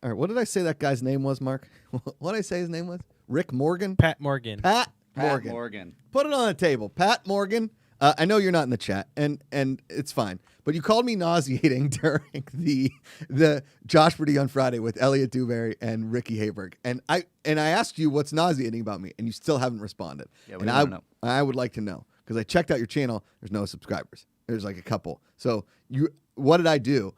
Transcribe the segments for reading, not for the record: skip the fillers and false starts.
All right, what did I say that guy's name was, Mark? What did I say his name was? Rick Morgan? Pat Morgan. Pat Morgan. Put it on the table. Pat Morgan. I know you're not in the chat, and it's fine. But you called me nauseating during the Josh Brady on Friday with Elliot Dewberry and Ricky Hayberg, and I asked you what's nauseating about me, and you still haven't responded. Yeah, we don't know. I would like to know because I checked out your channel. There's no subscribers. There's like a couple. So what did I do?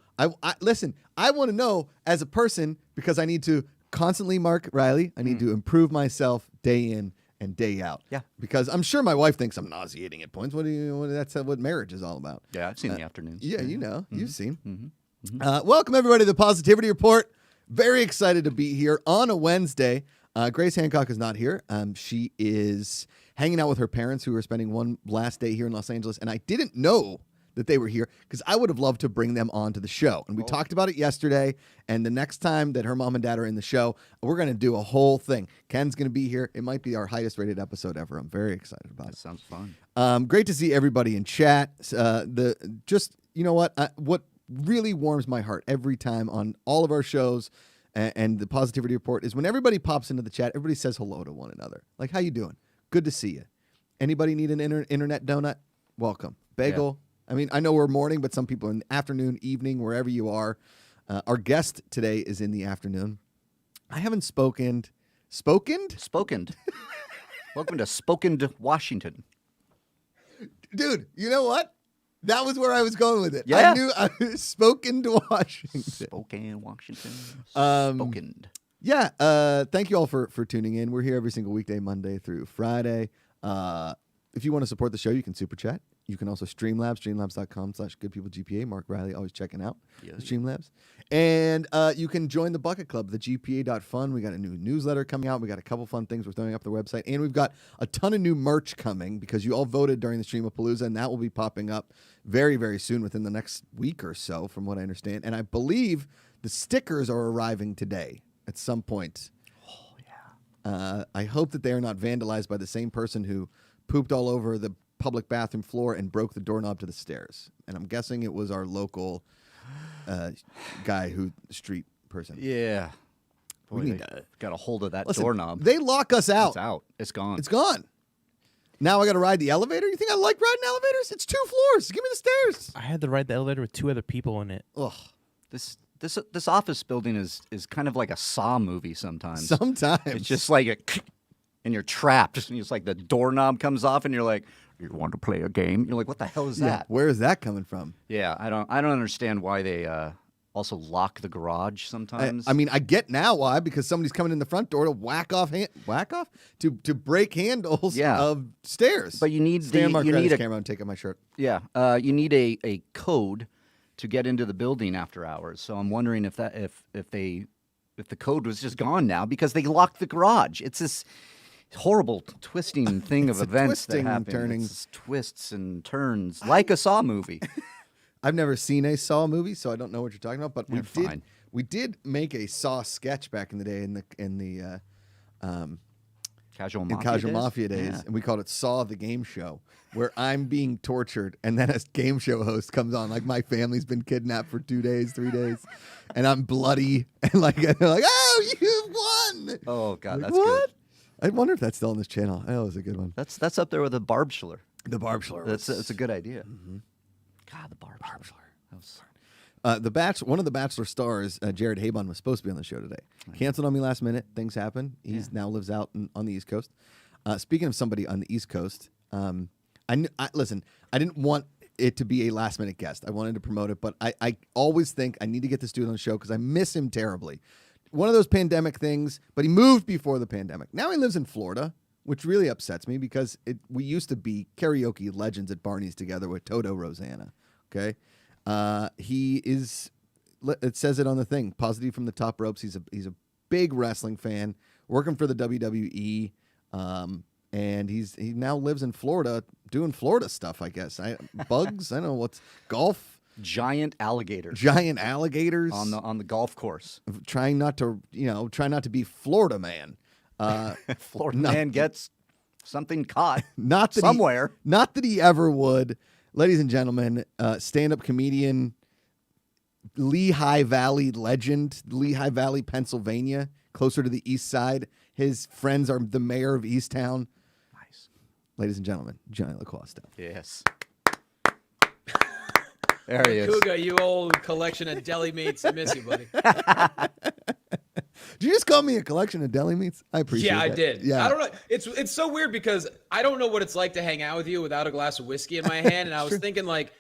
Listen. I want to know as a person because I need to constantly, Mark Riley. I need to improve myself day in and day out. Yeah. Because I'm sure my wife thinks I'm nauseating at points. That's what marriage is all about. Yeah, I've seen the afternoons. Yeah, you know. You've seen. Welcome, everybody, to the Positivity Report. Very excited to be here on a Wednesday. Grace Hancock is not here. She is hanging out with her parents who are spending one last day here in Los Angeles. And I didn't know that they were here because I would have loved to bring them onto the show. And we talked about it yesterday. And the next time that her mom and dad are in the show, we're going to do a whole thing. Ken's going to be here. It might be our highest rated episode ever. I'm very excited about it. Sounds fun. Great to see everybody in chat. You know what? What really warms my heart every time on all of our shows and the Positivity Report is when everybody pops into the chat, everybody says hello to one another. Like, how you doing? Good to see you. Anybody need an internet donut? Welcome. Bagel. Yeah. I mean, I know we're morning, but some people are in the afternoon, evening, wherever you are. Our guest today is in the afternoon. I haven't spokened. Spokened. Welcome to Spokened, Washington. Dude, you know what? That was where I was going with it. Yeah. I knew I was Spokened, Washington. Spokane, Washington. Spokened. Yeah. Thank you all for tuning in. We're here every single weekday, Monday through Friday. If you want to support the show, you can super chat. You can also Streamlabs, streamlabs.com/goodpeoplegpa. Mark Riley always checking out the Streamlabs. And you can join the Bucket Club, the GPA.fun. We got a new newsletter coming out. We got a couple fun things we're throwing up the website. And we've got a ton of new merch coming because you all voted during the Streamapalooza, and that will be popping up very, very soon within the next week or so, from what I understand. And I believe the stickers are arriving today at some point. Oh, yeah. I hope that they are not vandalized by the same person who pooped all over the public bathroom floor and broke the doorknob to the stairs. And I'm guessing it was our local street person. Yeah. Boy, we got a hold of that doorknob. They lock us out. It's out. It's gone. It's gone. Now I got to ride the elevator? You think I like riding elevators? It's 2 floors. Give me the stairs. I had to ride the elevator with 2 other people in it. Ugh. This office building is kind of like a Saw movie sometimes. Sometimes. It's just like and you're trapped. And it's like the doorknob comes off and you're like, you want to play a game? You're like, what the hell is that? Where is that coming from? Yeah, I don't understand why they also lock the garage sometimes. I mean, I get now why, because somebody's coming in the front door to to break handles of stairs. But you need camera and take off my shirt. Yeah, you need a code to get into the building after hours. So I'm wondering if the code was just gone now because they locked the garage. It's this horrible twisting thing of events that happen. It's twists and turns like a Saw movie. I've never seen a Saw movie, so I don't know what you're talking about. But Fine. we did make a Saw sketch back in the day in the Casual Mafia days, and we called it Saw the Game Show, where I'm being tortured, and then a game show host comes on, like my family's been kidnapped for 2 days, 3 days, and I'm bloody, and they're like, oh, you've won! Oh God, like, that's what? good. I wonder if that's still on this channel. That was a good one. That's up there with the Barbschler. The Barbschler. That's a good idea. Mm-hmm. God, the Barbschler. That was... one of the Bachelor stars, Jared Habon, was supposed to be on the show today. Canceled on me last minute. Things happen. He now lives out on the East Coast. Speaking of somebody on the East Coast, listen, I didn't want it to be a last minute guest. I wanted to promote it, but I always think I need to get this dude on the show because I miss him terribly. One of those pandemic things, but he moved before the pandemic. Now he lives in Florida, which really upsets me because we used to be karaoke legends at Barney's together with Toto Rosanna. Okay. He is, it says it on the thing, positive from the top ropes. He's a big wrestling fan, working for the WWE. And he now lives in Florida doing Florida stuff, I guess. Bugs, I don't know what's golf. Giant alligators on the golf course. Trying not to be Florida man. Florida man gets something caught somewhere. Not that he ever would. Ladies and gentlemen, stand-up comedian, Lehigh Valley legend, Lehigh Valley, Pennsylvania, closer to the east side. His friends are the mayor of Easttown. Nice. Ladies and gentlemen, Jonny Loquasto. Yes. There he is. Macuga, you old collection of deli meats. I miss you, buddy. Did you just call me a collection of deli meats? I appreciate it. Yeah, I did. Yeah. I don't know. It's so weird because I don't know what it's like to hang out with you without a glass of whiskey in my hand. And I was thinking, like,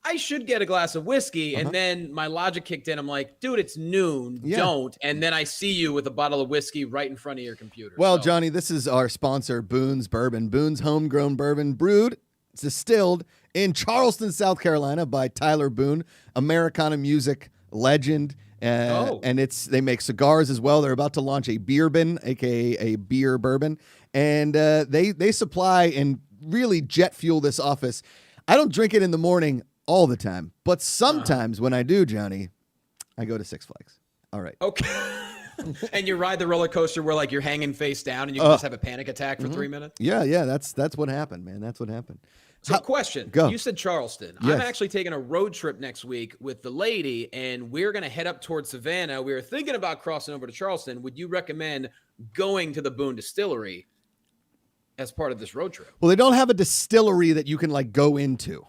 I should get a glass of whiskey. And then my logic kicked in. I'm like, dude, it's noon. Yeah. Don't. And then I see you with a bottle of whiskey right in front of your computer. Well, So, Johnny, this is our sponsor, Boone's Bourbon. Boone's homegrown bourbon, brewed, distilled in Charleston, South Carolina by Tyler Boone, Americana music legend. And they make cigars as well. They're about to launch a beer bin, aka a beer bourbon, and they supply and really jet fuel this office. I don't drink it in the morning all the time, but sometimes when I do, Johnny, I go to Six Flags. All right. Okay. And you ride the roller coaster where like you're hanging face down and you just have a panic attack for 3 minutes. Yeah, that's what happened, man. That's what happened. So question, Go. you said Charleston. Yes. I'm actually taking a road trip next week with the lady, and we're going to head up towards Savannah. We were thinking about crossing over to Charleston. Would you recommend going to the Boone Distillery as part of this road trip? Well, they don't have a distillery that you can like go into.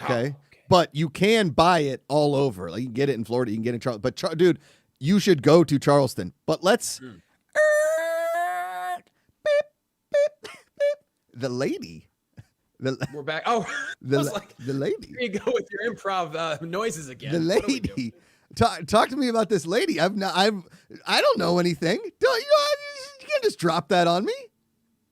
Okay. But you can buy it all over. Like you can get it in Florida, you can get it in Charleston. But dude, you should go to Charleston. But let's beep, beep, beep. The lady. We're back. Oh, The, I was like, the lady. here you go with your improv noises again. The What are we doing? lady. Talk to me about this lady. I don't know anything. You can't just drop that on me.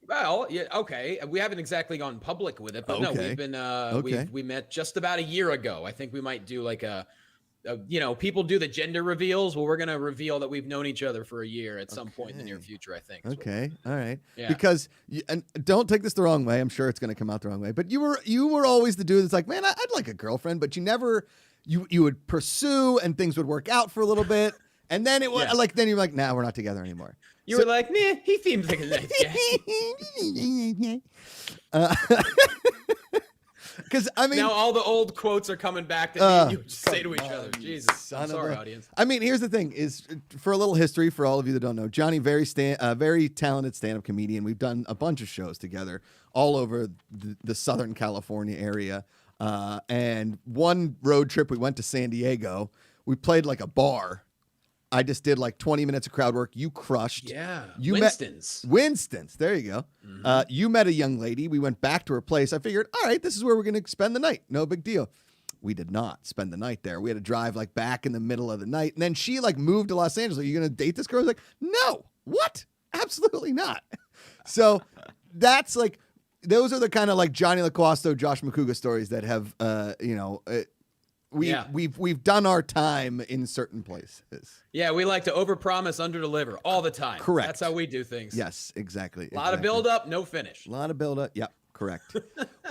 Well, yeah, okay. We haven't exactly gone public with it, but no, Okay. we've been Okay. we met just about a year ago. I think we might do like a people do the gender reveals. Well, we're gonna reveal that we've known each other for a year at some point in the near future. I think. Okay. All right. Yeah. Because and don't take this the wrong way. I'm sure it's going to come out the wrong way. But you were always the dude that's like, man, I'd like a girlfriend, but you never you would pursue and things would work out for a little bit, and then it was like then you're like, nah, we're not together anymore. You were like, nah, he seems like a nice guy. Because I mean, Now all the old quotes are coming back that me and you say to each other. Jesus, son I'm of sorry, a- audience. I mean, here's the thing: is for a little history for all of you that don't know, Johnny, very talented stand-up comedian. We've done a bunch of shows together all over the Southern California area. And one road trip, we went to San Diego. We played like a bar. I just did like 20 minutes of crowd work. You crushed. Yeah, You Winston's. Winston's. There you go. You met a young lady. We went back to her place. I figured, all right, this is where we're going to spend the night. No big deal. We did not spend the night there. We had to drive like back in the middle of the night. And then she like moved to Los Angeles. Are you going to date this girl? I was like, no. What? Absolutely not. So that's like, those are the kind of like Jonny Loquasto, Josh Macuga stories that have, we've done our time in certain places. Yeah, we like to overpromise, underdeliver all the time. Correct. That's how we do things. Yes, exactly. A lot of build up, no finish. A lot of build up. Yep, correct.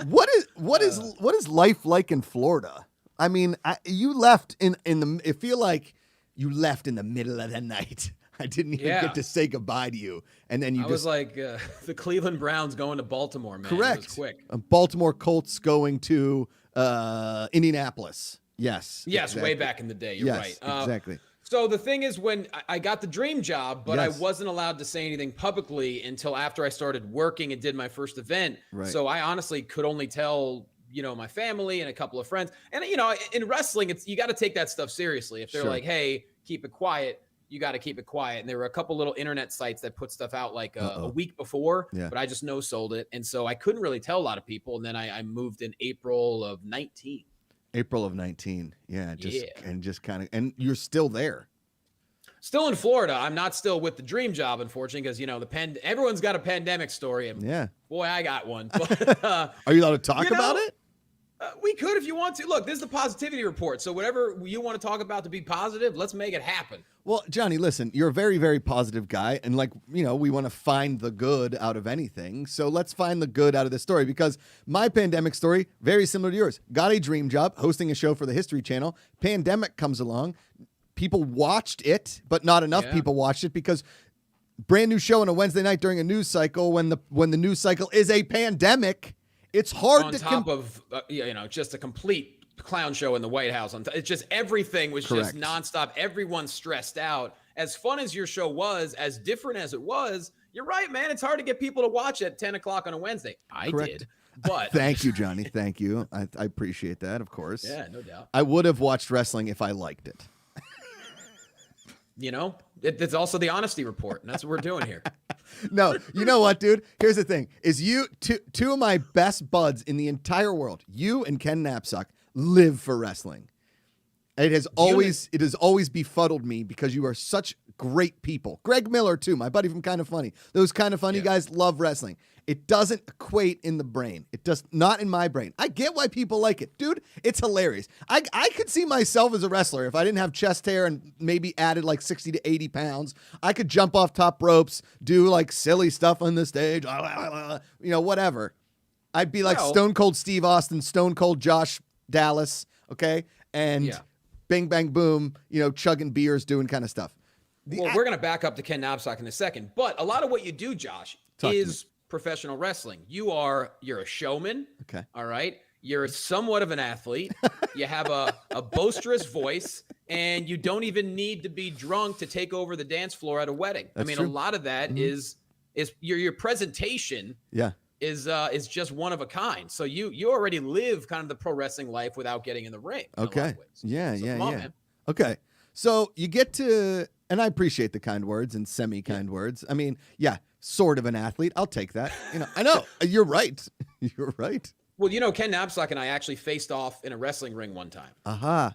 What is life like in Florida? I mean, you left in the. I feel like you left in the middle of the night. I didn't even get to say goddbye to you, and then you was like the Cleveland Browns going to Baltimore, man. correct. It was quick. Baltimore Colts going to Indianapolis. Yes. Yes, exactly. way back in the day. You're Yes, right. exactly. So the thing is, when I got the dream job, but Yes. I wasn't allowed to say anything publicly until after I started working and did my first event. Right. So I honestly could only tell, my family and a couple of friends. And, in wrestling, you got to take that stuff seriously. If they're Sure. like, hey, keep it quiet, you got to keep it quiet. And there were a couple little internet sites that put stuff out like a week before, Yeah. but I just no-sold it. And so I couldn't really tell a lot of people. And then I moved in April of 19. April of 19. Yeah. Yeah. And just kind of, and you're still there. Still in Florida. I'm not still with the dream job, unfortunately, because everyone's got a pandemic story, and Yeah. boy, I got one. But, Are you allowed to talk about it? we could if you want to. Look, this is the positivity report. So whatever you want to talk about to be positive, let's make it happen. Well, Johnny, listen, you're a very, very positive guy. And we want to find the good out of anything. So let's find the good out of this story, because my pandemic story, very similar to yours. Got a dream job hosting a show for the History Channel. Pandemic comes along. People watched it, but not enough people watched it, because brand new show on a Wednesday night during a news cycle, when the news cycle is a pandemic, it's hard On to top of just a complete clown show in the White House. It's just everything was Correct. just nonstop. Everyone's stressed out. As fun as your show was, as different as it was, you're right, man. It's hard to get people to watch at 10 o'clock on a Wednesday. I Correct. did, but Thank you, Johnny. Thank you. I appreciate that, of course. yeah, no doubt. I would have watched wrestling if I liked it. You know, it's also the honesty report, and that's what we're doing here. No, you know what, dude? Here's the thing: is you two of my best buds in the entire world, you and Ken Knapsack, live for wrestling. It has always befuddled me because you are such great people. Greg Miller too, my buddy from Kind of Funny. Those Kind of Funny guys love wrestling. It doesn't equate in the brain. It does not in my brain. I get why people like it, dude. It's hilarious. I could see myself as a wrestler if I didn't have chest hair and maybe added like 60 to 80 pounds. I could jump off top ropes, do like silly stuff on the stage, you know, whatever. I'd be like Stone Cold Steve Austin, Stone Cold Josh Dallas, okay? And bing, bang, boom, you know, chugging beers, doing kind of stuff. Well, we're going to back up to Ken Knapsack in a second, but a lot of what you do, Josh, is professional wrestling. You're a showman. Okay. All right. You're somewhat of an athlete. You have a boisterous voice, and you don't even need to be drunk to take over the dance floor at a wedding. That's I mean, true. a lot of that is your presentation. Yeah. Is just one of a kind. So you already live kind of the pro wrestling life without getting in the ring. Okay. Yeah. Come on, man. Okay. So you get to, and I appreciate the kind words and semi-kind words. I mean, sort of an athlete. I'll take that. You know, I know you're right. You're right. Well, you know, Ken Knapsack and I actually faced off in a wrestling ring one time. Aha.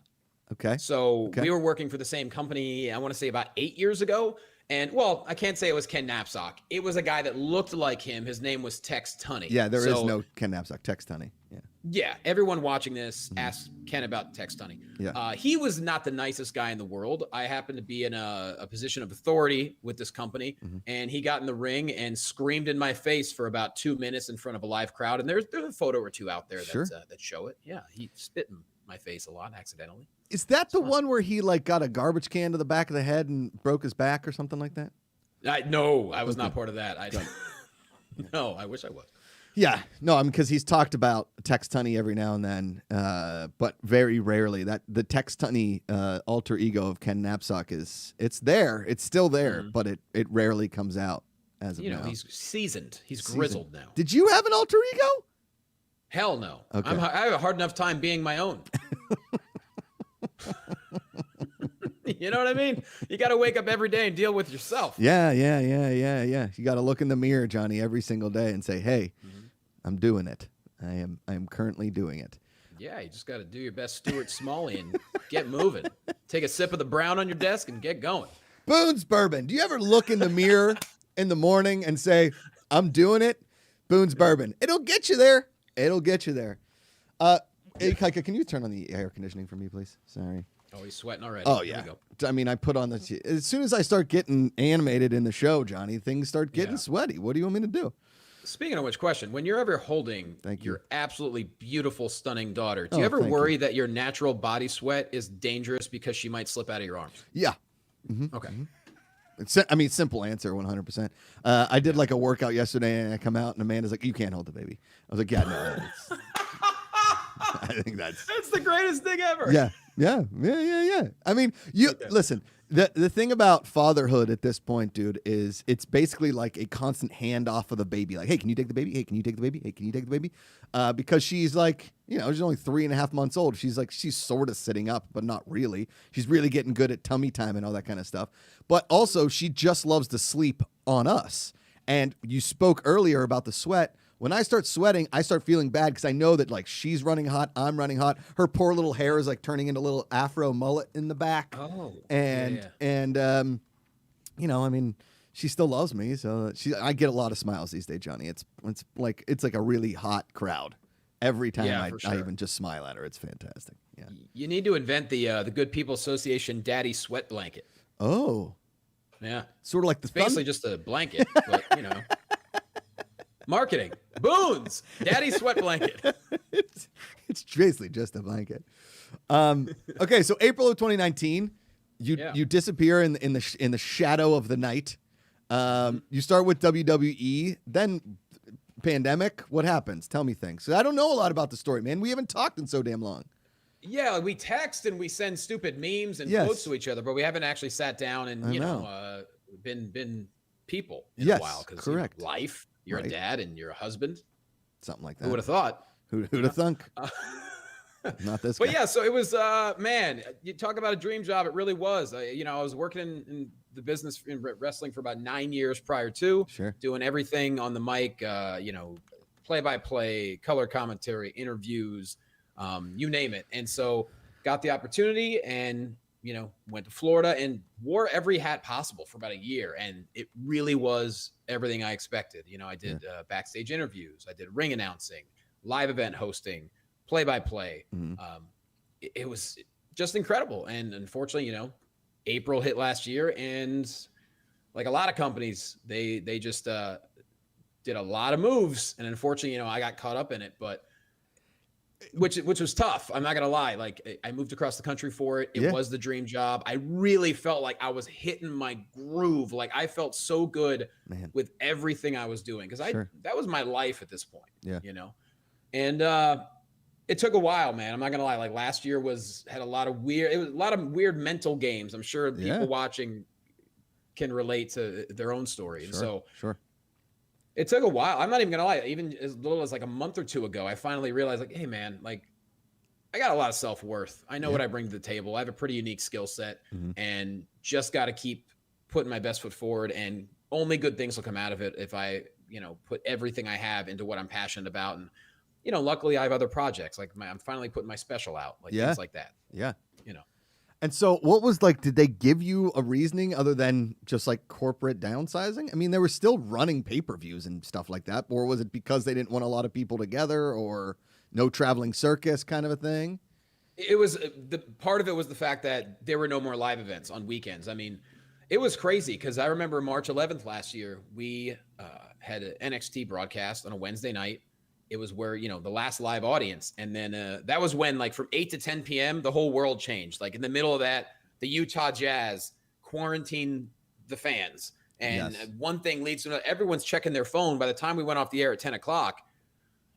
Okay. So we were working for the same company, I want to say about 8 years ago. And, well, I can't say it was Ken Knapsack. It was a guy that looked like him. His name was Tex Tunney. Yeah, there is no Ken Knapsack. Tex Tunney. Yeah. Yeah, everyone watching this asked Ken about Tex Tunney. Yeah. He was not the nicest guy in the world. I happened to be in a position of authority with this company, and he got in the ring and screamed in my face for about 2 minutes in front of a live crowd. And there's a photo or two out there that show it. Yeah, he spit in my face a lot accidentally. Is that the one where he like got a garbage can to the back of the head and broke his back or something like that? No, I was not part of that. No, I wish I was. Yeah, no, I mean, because he's talked about Tex Tunney every now and then, but very rarely. That the Tex Tunney alter ego of Ken Knapsack it's there, it's still there, but it rarely comes out as of now. He's seasoned, he's grizzled now. Did you have an alter ego? Hell no. Okay. I have a hard enough time being my own. You know what I mean? You got to wake up every day and deal with yourself. Yeah. You got to look in the mirror, Johnny, every single day and say, "Hey, I'm doing it. I am currently doing it." Yeah, you just got to do your best Stuart Smalley and get moving. Take a sip of the brown on your desk and get going. Boone's Bourbon. Do you ever look in the mirror in the morning and say, "I'm doing it"? Boone's Bourbon. It'll get you there. It'll get you there. Hey, Kaika, can you turn on the air conditioning for me, please? Sorry. Oh, he's sweating already. Oh, yeah. I mean, I put on the... As soon as I start getting animated in the show, Johnny, things start getting sweaty. What do you want me to do? Speaking of which, question, when you're ever holding your absolutely beautiful, stunning daughter, do you ever worry that your natural body sweat is dangerous because she might slip out of your arms? Yeah. Okay. Simple answer, 100%. I did like a workout yesterday, and I come out, and Amanda's like, "You can't hold the baby." I was like, "Yeah, no." I think that's the greatest thing ever. Yeah. I mean, listen. The thing about fatherhood at this point, dude, is it's basically like a constant handoff of the baby. Like, "Hey, can you take the baby? Hey, can you take the baby? Hey, can you take the baby?" Because she's like, she's only 3.5 months old. She's sort of sitting up, but not really. She's really getting good at tummy time and all that kind of stuff. But also, she just loves to sleep on us. And you spoke earlier about the sweat. When I start sweating, I start feeling bad because I know that like she's running hot, I'm running hot. Her poor little hair is like turning into a little afro mullet in the back. Oh, and I mean, she still loves me, so I get a lot of smiles these days, Johnny. It's like a really hot crowd every time I even just smile at her. It's fantastic. Yeah, you need to invent the Good People Association Daddy Sweat Blanket. Oh, yeah, sort of like it's basically just a blanket, but Marketing. Boone's Daddy Sweat Blanket. It's basically just a blanket. Okay, so April of 2019, you disappear in the shadow of the night. You start with WWE, then pandemic. What happens? Tell me things. So I don't know a lot about the story, man. We haven't talked in so damn long. Yeah, like we text and we send stupid memes and quotes to each other, but we haven't actually sat down and been people in a while because correct. Life. You're a dad and you're a husband. Something like that. Who would have thought? Who'd have thunk? Not this guy. But yeah, so it was, man, you talk about a dream job. It really was. I was working in the business in wrestling for about 9 years prior to doing everything on the mic, play-by-play, color commentary, interviews, you name it. And so got the opportunity and, went to Florida and wore every hat possible for about a year. And it really was everything I expected. I did backstage interviews. I did ring announcing, live event hosting, play-by-play. It was just incredible. And unfortunately, April hit last year, and like a lot of companies, they just did a lot of moves. And unfortunately, I got caught up in it, but which was tough. I'm not going to lie. Like I moved across the country for it. It was the dream job. I really felt like I was hitting my groove. Like I felt so good with everything I was doing. Cause that was my life at this point, and, it took a while, man. I'm not going to lie. Like last year had a lot of weird mental games. I'm sure people watching can relate to their own story. And so it took a while. I'm not even going to lie. Even as little as like a month or two ago, I finally realized like, hey man, like I got a lot of self-worth. I know what I bring to the table. I have a pretty unique skill set and just got to keep putting my best foot forward, and only good things will come out of it if I, put everything I have into what I'm passionate about. And, luckily I have other projects. Like I'm finally putting my special out, like things like that. Yeah. And so what was like, did they give you a reasoning other than just like corporate downsizing? I mean, they were still running pay-per-views and stuff like that. Or was it because they didn't want a lot of people together, or no traveling circus kind of a thing? It was part of it was the fact that there were no more live events on weekends. I mean, it was crazy because I remember March 11th last year, we had an NXT broadcast on a Wednesday night. It was where, the last live audience. And then that was when, like, from 8 to 10 p.m., the whole world changed. Like, in the middle of that, the Utah Jazz quarantined the fans. And one thing leads to another. Everyone's checking their phone. By the time we went off the air at 10 o'clock,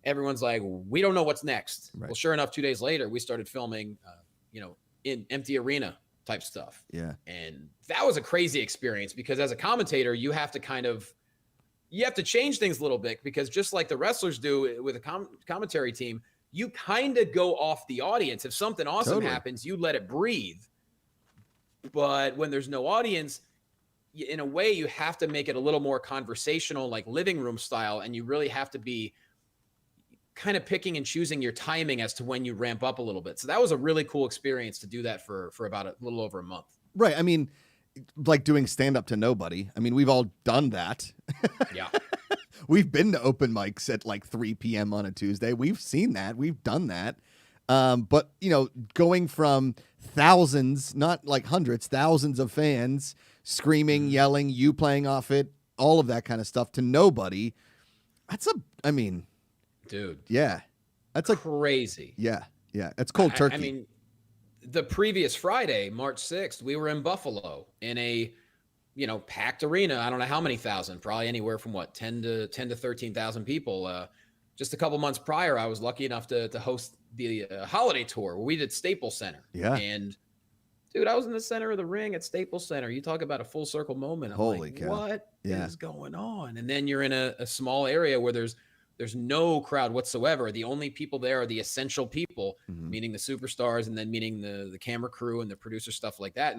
everyone's like, we don't know what's next. Right. Well, sure enough, 2 days later, we started filming, in empty arena type stuff. Yeah. And that was a crazy experience because as a commentator, you have to change things a little bit, because just like the wrestlers do with a commentary team, you kind of go off the audience. If something awesome happens, you let it breathe. But when there's no audience, in a way, you have to make it a little more conversational, like living room style. And you really have to be kind of picking and choosing your timing as to when you ramp up a little bit. So that was a really cool experience to do that for about a little over a month. Right. I mean, like doing stand up to nobody. I mean, we've all done that. Yeah. We've been to open mics at like 3 p.m. on a Tuesday. We've seen that. We've done that. But, going from thousands, not like hundreds, thousands of fans screaming, yelling, you playing off it, all of that kind of stuff, to nobody. Dude. Yeah. That's like crazy. Yeah. Yeah. It's cold turkey. I mean, the previous Friday, March 6th, we were in Buffalo in a, packed arena. I don't know how many thousand, probably anywhere from 10 to 13,000 people. Just a couple months prior, I was lucky enough to host the holiday tour where we did Staples Center. Yeah. And dude, I was in the center of the ring at Staples Center. You talk about a full circle moment. I'm Holy like, cow. What is going on? And then you're in a small area where there's no crowd whatsoever. The only people there are the essential people, meaning the superstars, and then meaning the camera crew and the producer, stuff like that.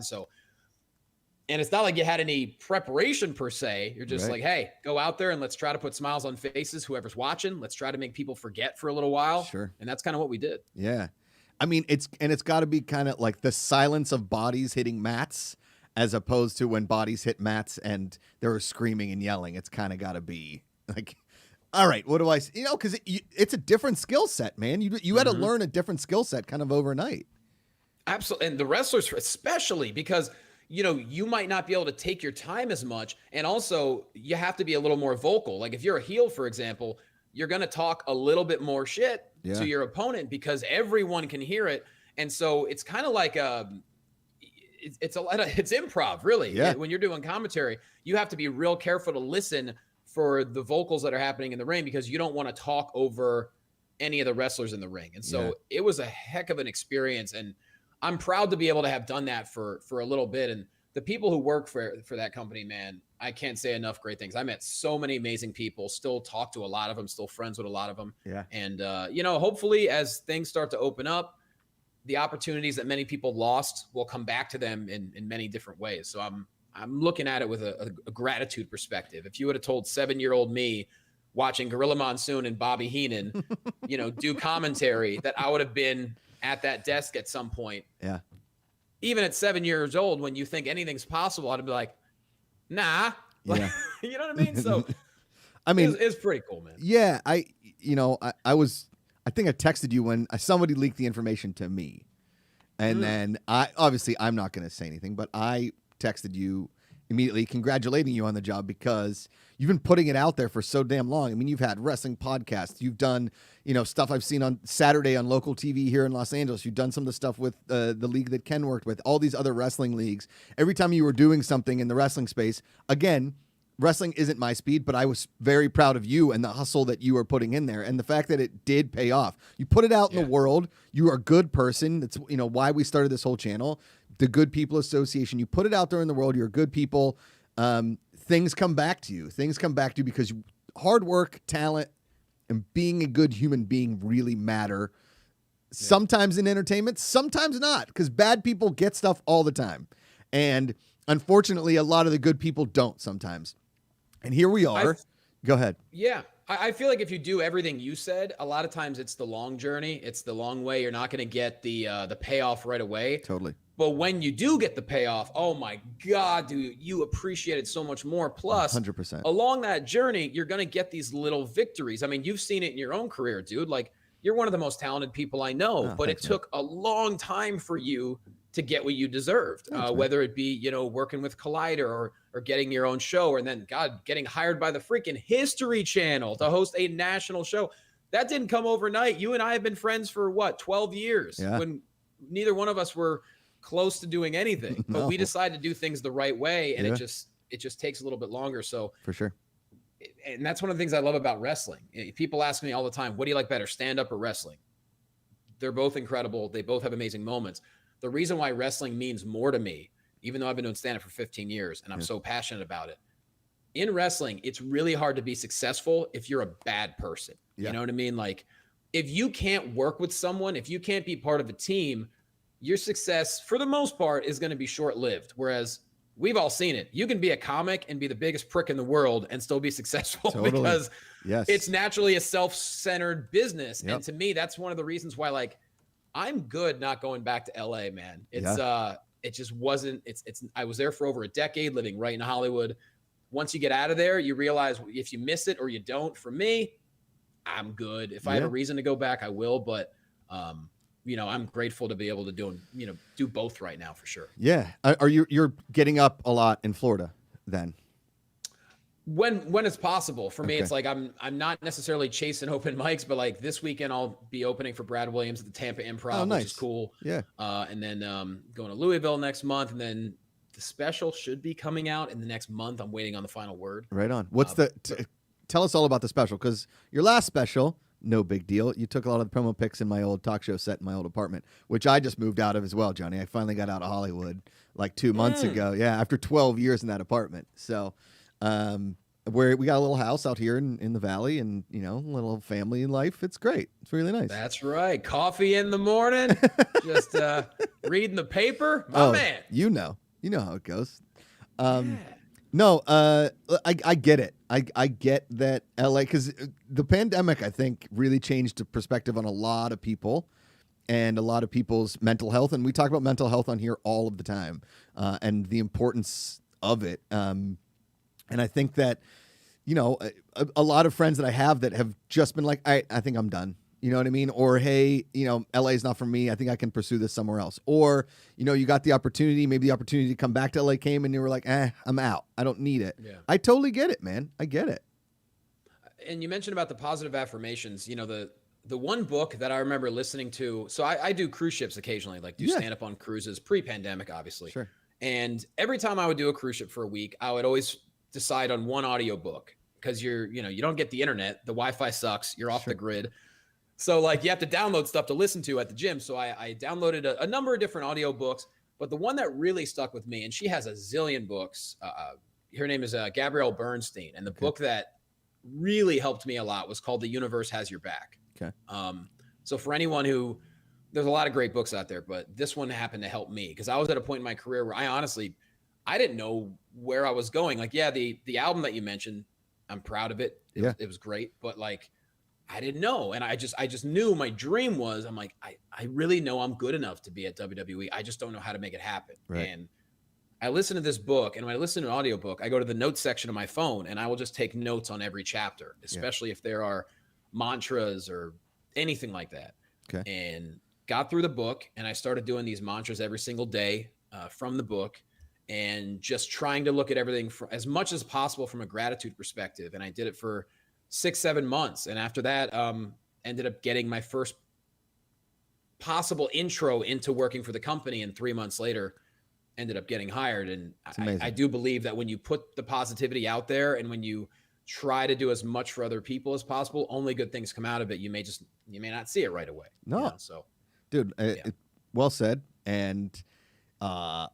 And it's not like you had any preparation per se. You're just like, hey, go out there and let's try to put smiles on faces, whoever's watching. Let's try to make people forget for a little while. Sure. And that's kind of what we did. Yeah. I mean, it's got to be kind of like the silence of bodies hitting mats, as opposed to when bodies hit mats and they're screaming and yelling. It's kind of got to be like, all right, what do I, because it's a different skill set, man. You had to learn a different skill set kind of overnight. Absolutely. And the wrestlers, especially, because, you might not be able to take your time as much. And also, you have to be a little more vocal. Like if you're a heel, for example, you're going to talk a little bit more shit to your opponent because everyone can hear it. And so it's kind of like it's improv, really. Yeah. When you're doing commentary, you have to be real careful to listen for the vocals that are happening in the ring, because you don't want to talk over any of the wrestlers in the ring. And so it was a heck of an experience. And I'm proud to be able to have done that for a little bit. And the people who work for that company, man, I can't say enough great things. I met so many amazing people, still talk to a lot of them, still friends with a lot of them. Yeah. And, hopefully as things start to open up, the opportunities that many people lost will come back to them in many different ways. So I'm looking at it with a gratitude perspective. If you would have told 7-year-old me watching Gorilla Monsoon and Bobby Heenan, do commentary, that I would have been at that desk at some point. Yeah. Even at 7 years old, when you think anything's possible, I'd be like, nah. Yeah. You know what I mean? So I mean, it's pretty cool, man. Yeah. I think I texted you when somebody leaked the information to me. And then I'm not going to say anything, but I texted you immediately congratulating you on the job because you've been putting it out there for so damn long. I mean, you've had wrestling podcasts. You've done, stuff I've seen on Saturday on local TV here in Los Angeles. You've done some of the stuff with the league that Ken worked with, all these other wrestling leagues. Every time you were doing something in the wrestling space, again, wrestling isn't my speed, but I was very proud of you and the hustle that you were putting in there and the fact that it did pay off. You put it out in the world. You are a good person. That's, why we started this whole channel, the Good People Association. You put it out there in the world. You're good people. Things come back to you. Things come back to you because hard work, talent, and being a good human being really matter. Sometimes in entertainment, sometimes not, because bad people get stuff all the time. And unfortunately, a lot of the good people don't sometimes. And here we are. Go ahead. Yeah. I feel like if you do everything you said, a lot of times it's the long journey. It's the long way. You're not going to get the payoff right away. Totally. But when you do get the payoff, oh my God, dude, you appreciate it so much more. Plus, 100%. Along that journey, you're going to get these little victories. I mean, you've seen it in your own career, dude. Like, you're one of the most talented people I know, but thanks, it took a long time for you to get what you deserved, whether it be, working with Collider or getting your own show, and then, God, getting hired by the freaking History Channel to host a national show. That didn't come overnight. You and I have been friends for 12 years when neither one of us were close to doing anything, but we decided to do things the right way. And it just takes a little bit longer. So for sure. And that's one of the things I love about wrestling. People ask me all the time, what do you like better, stand up or wrestling? They're both incredible. They both have amazing moments. The reason why wrestling means more to me, even though I've been doing stand up for 15 years and I'm so passionate about it, in wrestling, it's really hard to be successful if you're a bad person. You know what I mean? Like, if you can't work with someone, if you can't be part of a team, your success, for the most part, is going to be short-lived. Whereas we've all seen it. You can be a comic and be the biggest prick in the world and still be successful because it's naturally a self-centered business. And to me, that's one of the reasons why, like, I'm good not going back to LA, man. It's it just wasn't, I was there for over a decade living right in Hollywood. Once you get out of there, you realize if you miss it or you don't. For me, I'm good. If I have a reason to go back, I will. But, I'm grateful to be able to do both right now for sure. Yeah. Are you're getting up a lot in Florida then? When it's possible. For me, it's like I'm not necessarily chasing open mics, but like this weekend I'll be opening for Brad Williams at the Tampa Improv, which is cool. Yeah. And then going to Louisville next month, and then the special should be coming out in the next month. I'm waiting on the final word. Right on. What's tell us all about the special, because your last special, no big deal. You took a lot of the promo pics in my old talk show set in my old apartment, which I just moved out of as well, Johnny. I finally got out of Hollywood like 2 months ago. Yeah, after 12 years in that apartment. So where we got a little house out here in the valley, and a little family life. It's great. It's really nice. That's right. Coffee in the morning, just reading the paper. My man. You know how it goes. No, I get it. I get that LA, because the pandemic, I think, really changed the perspective on a lot of people and a lot of people's mental health. And we talk about mental health on here all of the time, and the importance of it. And I think that, a lot of friends that I have that have just been like, I think I'm done. You know what I mean? Or, hey, LA is not for me. I think I can pursue this somewhere else. Or, you got the opportunity, maybe the opportunity to come back to LA came and you were like, I'm out. I don't need it. Yeah. I totally get it, man. I get it. And you mentioned about the positive affirmations, the one book that I remember listening to. So I do cruise ships occasionally, like do stand up on cruises pre-pandemic, obviously. Sure. And every time I would do a cruise ship for a week, I would always decide on one audiobook because you don't get the internet. The Wi-Fi sucks. You're off the grid. So like you have to download stuff to listen to at the gym. So I downloaded a number of different audio books, but the one that really stuck with me, and she has a zillion books. Her name is Gabrielle Bernstein, and the book that really helped me a lot was called "The Universe Has Your Back." Okay. So for anyone who, there's a lot of great books out there, but this one happened to help me because I was at a point in my career where I didn't know where I was going. Like, yeah, the album that you mentioned, I'm proud of it. It was great, but like, I didn't know. And I just knew my dream was, I'm like, I really know I'm good enough to be at WWE. I just don't know how to make it happen. Right. And I listened to this book, and when I listen to an audiobook, I go to the notes section of my phone and I will just take notes on every chapter, especially if there are mantras or anything like that. Okay. And got through the book, and I started doing these mantras every single day from the book, and just trying to look at everything as much as possible from a gratitude perspective. And I did it for 6-7 months. And after that, ended up getting my first possible intro into working for the company. And 3 months later, ended up getting hired. And I do believe that when you put the positivity out there and when you try to do as much for other people as possible, only good things come out of it. You may not see it right away. No. You know? So, dude, well said. And I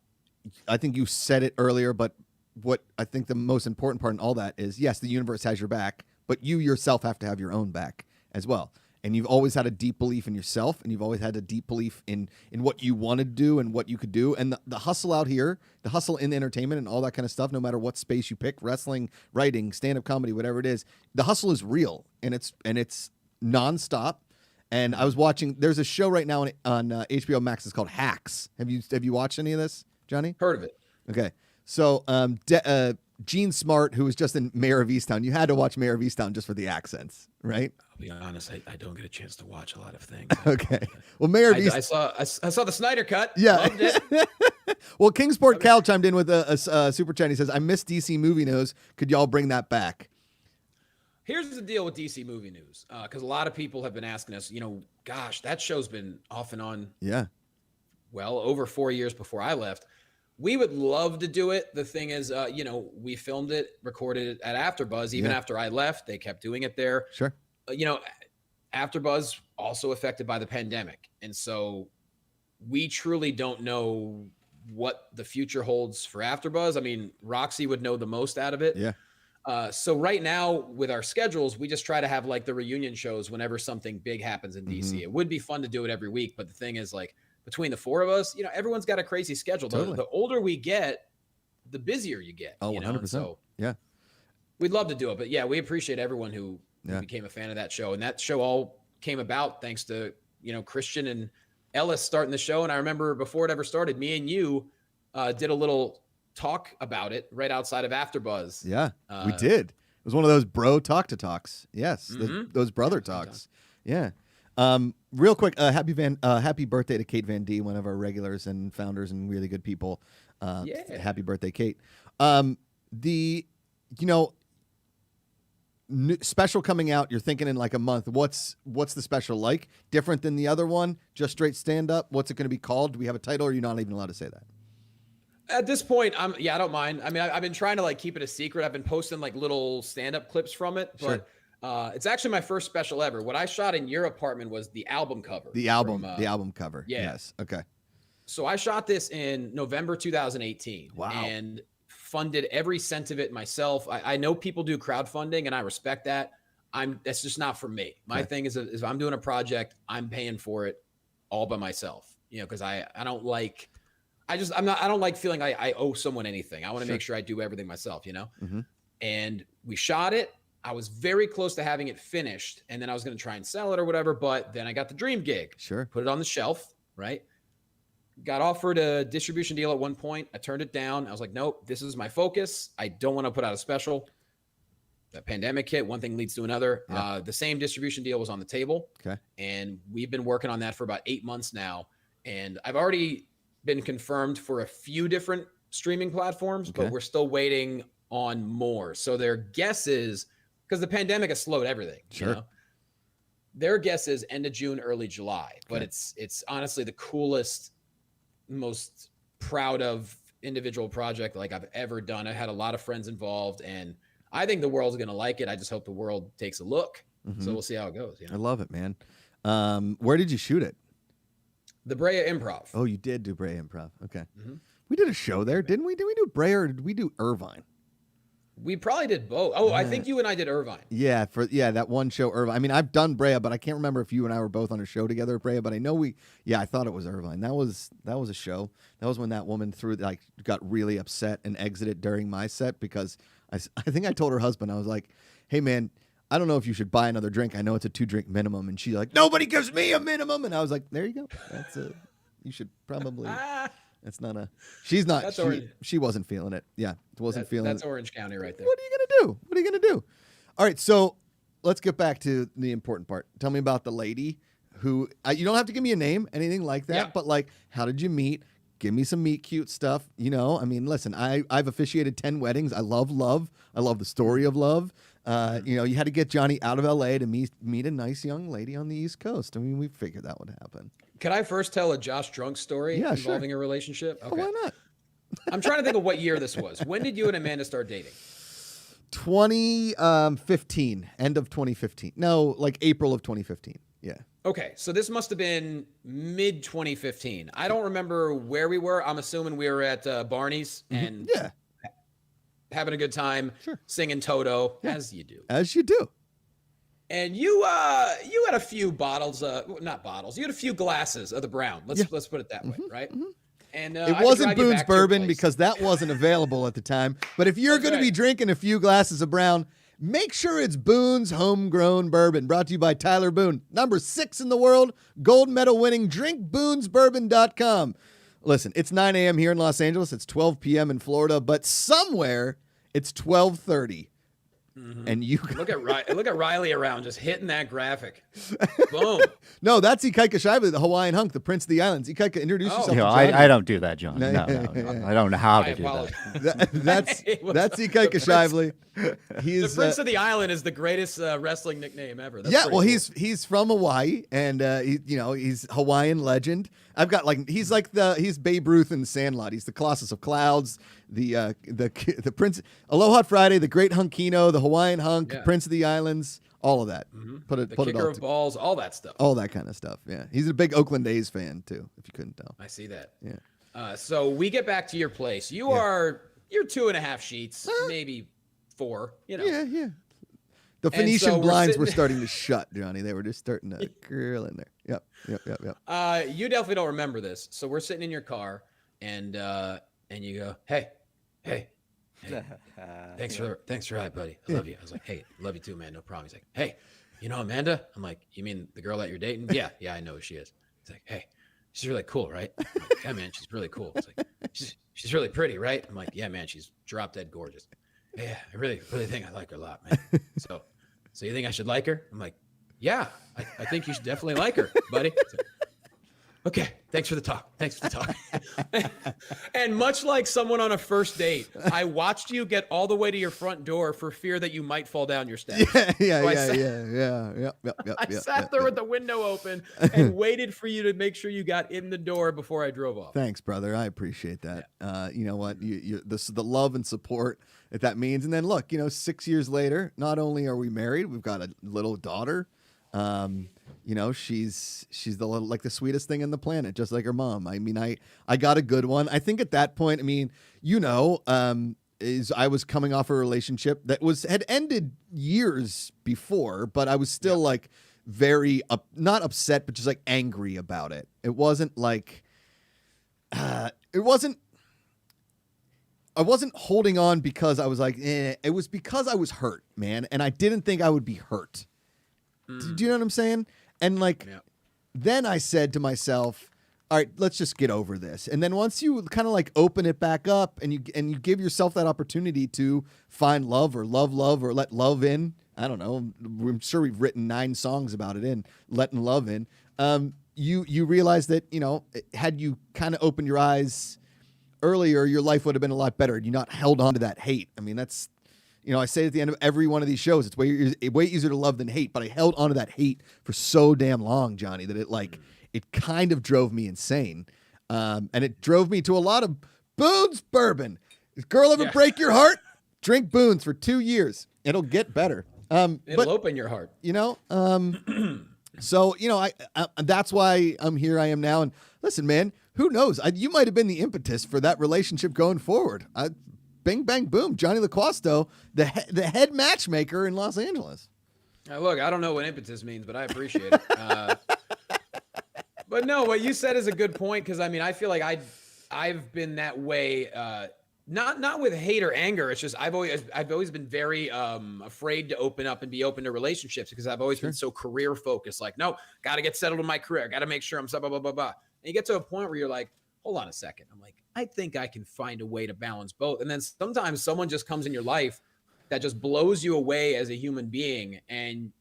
think you said it earlier, but what I think the most important part in all that is, yes, the universe has your back, but you yourself have to have your own back as well. And you've always had a deep belief in yourself, and you've always had a deep belief in what you want to do and what you could do. And the hustle out here, the hustle in entertainment and all that kind of stuff, no matter what space you pick, wrestling, writing, stand-up comedy, whatever it is, the hustle is real, and it's nonstop. And I was watching, there's a show right now on HBO Max. It's called Hacks. Have you watched any of this, Johnny? heard of it. Okay. So Gene Smart, who was just in Mayor of Easttown, you had to watch Mayor of Easttown just for the accents, right? I'll be honest, I don't get a chance to watch a lot of things. Okay. Well, Mayor of Easttown. I saw the Snyder Cut. Yeah. Loved it. Well, Kingsport Cal chimed in with a super chat. He says, I miss DC Movie News. Could y'all bring that back? Here's the deal with DC Movie News, because a lot of people have been asking us, gosh, that show's been off and on. Yeah. Well, over 4 years before I left. We would love to do it. The thing is, we filmed it, recorded it at AfterBuzz. Even after I left, they kept doing it there. Sure. AfterBuzz also affected by the pandemic. And so we truly don't know what the future holds for AfterBuzz. I mean, Roxy would know the most out of it. Yeah. So right now with our schedules, we just try to have like the reunion shows whenever something big happens in DC. Mm-hmm. It would be fun to do it every week. But the thing is, like, between the four of us, everyone's got a crazy schedule. Totally. The older we get, the busier you get. Oh, 100%. So yeah. We'd love to do it. But yeah, we appreciate everyone who became a fan of that show. And that show all came about thanks to, Christian and Ellis starting the show. And I remember before it ever started, me and you did a little talk about it right outside of AfterBuzz. Yeah, we did. It was one of those bro talks. Yes, those brother talks. Yeah. Real quick, happy birthday to Kate Van D, one of our regulars and founders and really good people. Happy birthday, Kate. Special coming out. You're thinking in like a month. What's the special like? Different than the other one? Just straight stand up? What's it going to be called? Do we have a title, or are you not even allowed to say that? At this point, I don't mind. I mean, I've been trying to like keep it a secret. I've been posting like little stand-up clips from it, but it's actually my first special ever. What I shot in your apartment was the album cover. The album cover. Yeah. Yes. Okay. So I shot this in November 2018. Wow. And funded every cent of it myself. I know people do crowdfunding, and I respect that. That's just not for me. My thing is if I'm doing a project, I'm paying for it all by myself. Because I don't like. I don't like feeling I owe someone anything. I want to make sure I do everything myself, Mm-hmm. And we shot it. I was very close to having it finished, and then I was going to try and sell it or whatever. But then I got the dream gig. Sure. Put it on the shelf, right? Got offered a distribution deal at one point. I turned it down. I was like, nope, this is my focus. I don't want to put out a special. The pandemic hit. One thing leads to another. Yeah. The same distribution deal was on the table. Okay. And we've been working on that for about 8 months now. And I've already been confirmed for a few different streaming platforms, but we're still waiting on more. So their guess is, because the pandemic has slowed everything. Sure. Their guess is end of June, early July. But it's honestly the coolest, most proud of individual project like I've ever done. I had a lot of friends involved, and I think the world's going to like it. I just hope the world takes a look. So we'll see how it goes. I love it, man. Where did you shoot it? The Brea Improv. Oh, you did do Brea Improv. Okay. We did a show there, didn't we? Did we do Brea or did we do Irvine? We probably did both. Oh, I think you and I did Irvine. Yeah, that one show, Irvine. I mean, I've done Brea, but I can't remember if you and I were both on a show together at Brea. But I know I thought it was Irvine. That was a show. That was when that woman got really upset and exited during my set because I think I told her husband, I was like, hey man, I don't know if you should buy another drink. I know it's a 2-drink minimum, and she's like, nobody gives me a minimum, and I was like, there you go. You should probably. That's not a. She's not. She wasn't feeling it. Yeah, wasn't feeling it. That's Orange County right there. What are you gonna do? All right, so let's get back to the important part. Tell me about the lady who. You don't have to give me a name, anything like that. Yeah. But like, how did you meet? Give me some meet cute stuff. I mean, listen, I've officiated 10 weddings. I love love. I love the story of love. You had to get Johnny out of LA to meet a nice young lady on the East Coast. I mean, we figured that would happen. Can I first tell a Josh Drunk story involving a relationship? Okay. Oh, why not? I'm trying to think of what year this was. When did you and Amanda start dating? 2015, end of 2015. No, like April of 2015. Yeah. Okay, so this must have been mid 2015. I don't remember where we were. I'm assuming we were at Barney's and having a good time, singing Toto, as you do. As you do. And you had a few bottles, not bottles. You had a few glasses of the brown. Let's put it that way, right? And it wasn't Boone's bourbon because that wasn't available at the time. But if you're going to be drinking a few glasses of brown, make sure it's Boone's homegrown bourbon. Brought to you by Tyler Boone, number 6 in the world, gold medal winning. DrinkBoonesBourbon.com. Listen, it's 9 a.m. here in Los Angeles. It's 12 p.m. in Florida, but somewhere it's 12:30. And you look at Riley around just hitting that graphic. Boom. No, that's GPACharity, the Hawaiian hunk, the Prince of the Islands. GPAC, introduce yourself. No, I don't do that, John. No. I don't know how to do that. That's GPACharity. The Prince of the Island is the greatest wrestling nickname ever. That's well, cool. he's from Hawaii, and he's Hawaiian legend. I've got he's Babe Ruth in Sandlot. He's the Colossus of Clouds, the Prince, Aloha Friday, the Great Hunkino, the Hawaiian hunk, Prince of the Islands, all of that. Put it kicker all of balls, all that stuff. All that kind of stuff. Yeah, he's a big Oakland A's fan too. If you couldn't tell, I see that. Yeah. So we get back to your place. You're 2.5 sheets, maybe 4. Yeah. The Phoenician blinds were starting to shut, Johnny. They were just starting to curl in there. Yep. You definitely don't remember this. So we're sitting in your car, and you go, hey, thanks for that, buddy. I love you. I was like, hey, love you too, man. No problem. He's like, hey, you know Amanda? I'm like, you mean the girl that you're dating? Yeah, I know who she is. He's like, hey, she's really cool, right? I'm like, yeah, man, she's really cool. It's like, she's really pretty, right? I'm like, yeah, man, she's drop dead gorgeous. Yeah, I really think I like her a lot, man. So you think I should like her? I'm like, yeah, I think you should definitely like her, buddy. Okay, thanks for the talk. And much like someone on a first date, I watched you get all the way to your front door for fear that you might fall down your steps. Yeah. I sat there with the window open and waited for you to make sure you got in the door before I drove off. Thanks, brother. I appreciate that. You know what? This is the love and support that means. And then look, 6 years later, not only are we married, we've got a little daughter. She's the sweetest thing on the planet, just like her mom. I mean, I got a good one. I think at that point, I mean, I was coming off a relationship that had ended years before, but I was still very not upset, but just angry about it. It wasn't I wasn't holding on because I was it was because I was hurt, man. And I didn't think I would be hurt. Do you know what I'm saying? And then I said to myself, all right, let's just get over this. And then once you kind of open it back up and you give yourself that opportunity to find love or or let love in. I don't know. I'm sure we've written 9 songs about it in letting love in. You realize that, had you kind of opened your eyes earlier, your life would have been a lot better. You not held on to that hate. I mean, that's, I say at the end of every one of these shows, it's way easier to love than hate. But I held on to that hate for so damn long, Johnny, that it kind of drove me insane. And it drove me to a lot of Boone's bourbon. Is girl ever break your heart? Drink Boone's for 2 years. It'll get better. It'll open your heart. So, I that's why I'm here. I am now. And listen, man, who knows? You might have been the impetus for that relationship going forward. Bing, bang, boom. Jonny Loquasto, the head matchmaker in Los Angeles. Look, I don't know what impetus means, but I appreciate it. But no, what you said is a good point, because I feel like I've been that way. Not with hate or anger. It's just I've always been very afraid to open up and be open to relationships, because I've always been so career focused. Like, no, got to get settled in my career. Got to make sure I'm blah, blah, blah, blah. And you get to a point where you're like, hold on a second. I'm like, I think I can find a way to balance both. And then sometimes someone just comes in your life that just blows you away as a human being, and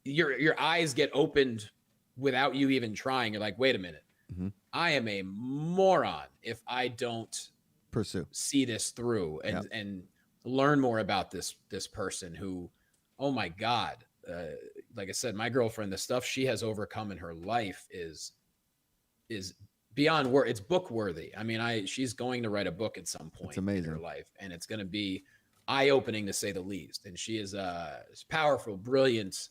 your eyes get opened without you even trying. You're like, wait a minute. Mm-hmm. I am a moron if I don't see this through and learn more about this person who, oh my God. Like I said, my girlfriend, the stuff she has overcome in her life is beyond word. It's book worthy. She's going to write a book at some point in her life, and it's going to be eye-opening to say the least. And she is powerful, brilliant,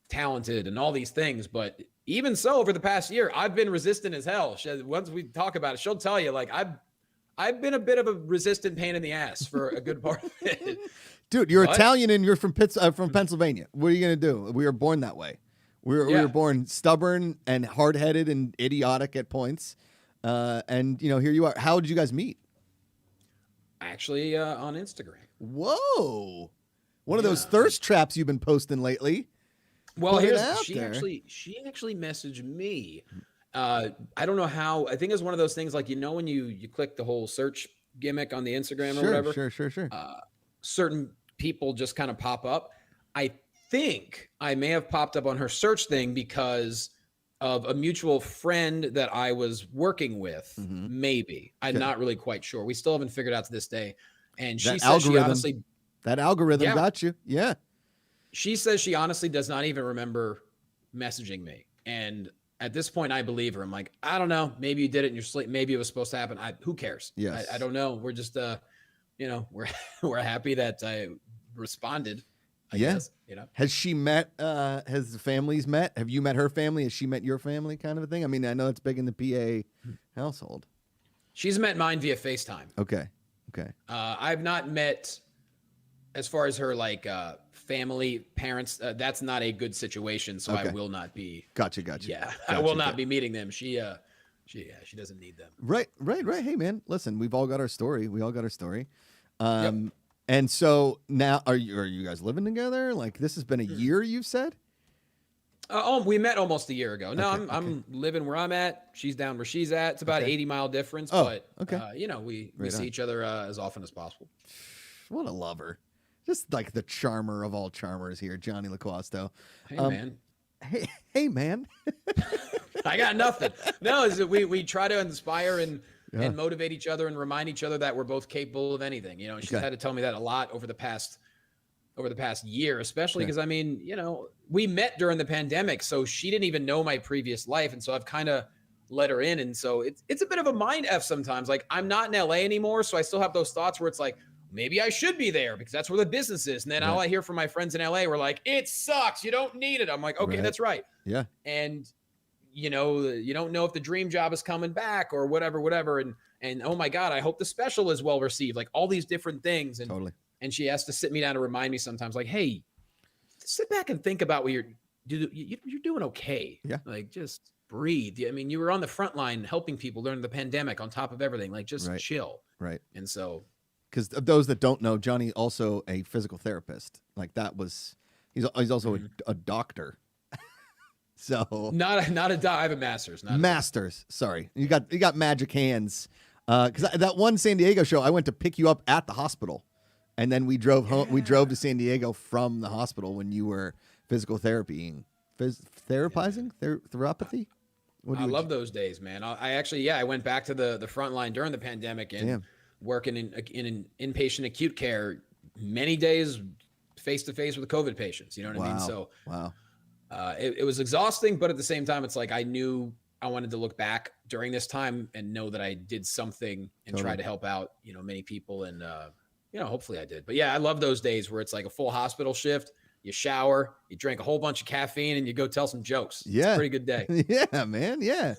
talented, and all these things. But even so, over the past year, I've been resistant as hell. Once we talk about it, she'll tell you, like, I've been a bit of a resistant pain in the ass for a good part of it. Dude, you're Italian and you're from Pennsylvania. What are you going to do? We were born that way. We were born stubborn and hard-headed and idiotic at points. And, here you are. How did you guys meet? Actually, on Instagram. Whoa. One of those thirst traps you've been posting lately. Well, she actually messaged me. I don't know how. I think it's one of those things, like, when you click the whole search gimmick on the Instagram or whatever. Sure. Certain people just kind of pop up. I think I may have popped up on her search thing because of a mutual friend that I was working with. Mm-hmm. Maybe. I'm not really quite sure. We still haven't figured out to this day. And she says she honestly... That algorithm got you. Yeah. She says she honestly does not even remember messaging me. And at this point, I believe her. I'm like, I don't know. Maybe you did it in your sleep. Maybe it was supposed to happen. Who cares? Yes. I don't know. We're just, we're happy that I responded. I guess, Has she met, has the families met? Have you met her family? Has she met your family, kind of a thing? I know it's big in the PA household. She's met mine via FaceTime. Okay. I've not met, as far as her, like, family, parents, that's not a good situation. So I will not be. Gotcha. Yeah. I will not be meeting them. She doesn't need them. Right. Hey, man, listen, we've all got our story. And so now are you guys living together? Like, this has been a year, you've said? We met almost a year ago. No, Okay, I'm living where I'm at. She's down where she's at. It's about 80-mile difference, but we see each other as often as possible. What a lover. Just like the charmer of all charmers here, Jonny Loquasto. Hey, man. Hey, man. I got nothing. No, is that we try to inspire and motivate each other and remind each other that we're both capable of anything. She's had to tell me that a lot over the past year, especially because we met during the pandemic, so she didn't even know my previous life, and so I've kind of let her in, and so it's a bit of a mind F sometimes. Like, I'm not in LA anymore, so I still have those thoughts where it's like, maybe I should be there because that's where the business is. And then all I hear from my friends in LA were like, it sucks. You don't need it. I'm like, okay, that's right. Yeah. And, you don't know if the dream job is coming back or whatever. And oh my God, I hope the special is well received. Like, all these different things. And, totally. And she has to sit me down to remind me sometimes, like, hey, sit back and think about what you're doing okay. Yeah. Like, just breathe. You were on the front line helping people during the pandemic on top of everything. Like, just chill. Right. And so... Because of those that don't know, Jonny also a physical therapist. Like, he's also a doctor. So not a doctor. I have a master's. Master's. Sorry, you got magic hands. Because that one San Diego show, I went to pick you up at the hospital, and then we drove home. We drove to San Diego from the hospital when you were physical therapizing. Therapy. I love those days, man. I went back to the front line during the pandemic and. Working in an inpatient acute care many days face to face with COVID patients. You know what I mean? So it was exhausting, but at the same time, it's like I knew I wanted to look back during this time and know that I did something and try to help out, many people. And, hopefully I did. But yeah, I love those days where it's like a full hospital shift. you shower, you drink a whole bunch of caffeine, and you go tell some jokes. Yeah. It's a pretty good day. Yeah, man. Yeah.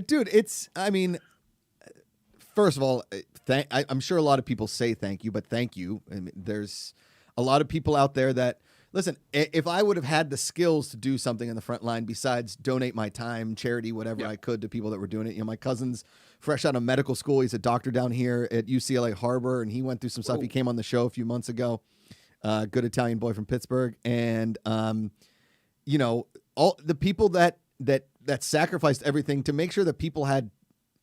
Dude, I mean, first of all, I'm sure a lot of people say thank you, but thank you. I mean, there's a lot of people out there that, listen, if I would have had the skills to do something in the front line besides donate my time, charity, whatever I could to people that were doing it. You know, my cousin's fresh out of medical school. He's a doctor down here at UCLA Harbor, and he went through some stuff. He came on the show a few months ago. Good Italian boy from Pittsburgh. And, you know, all the people that sacrificed everything to make sure that people had,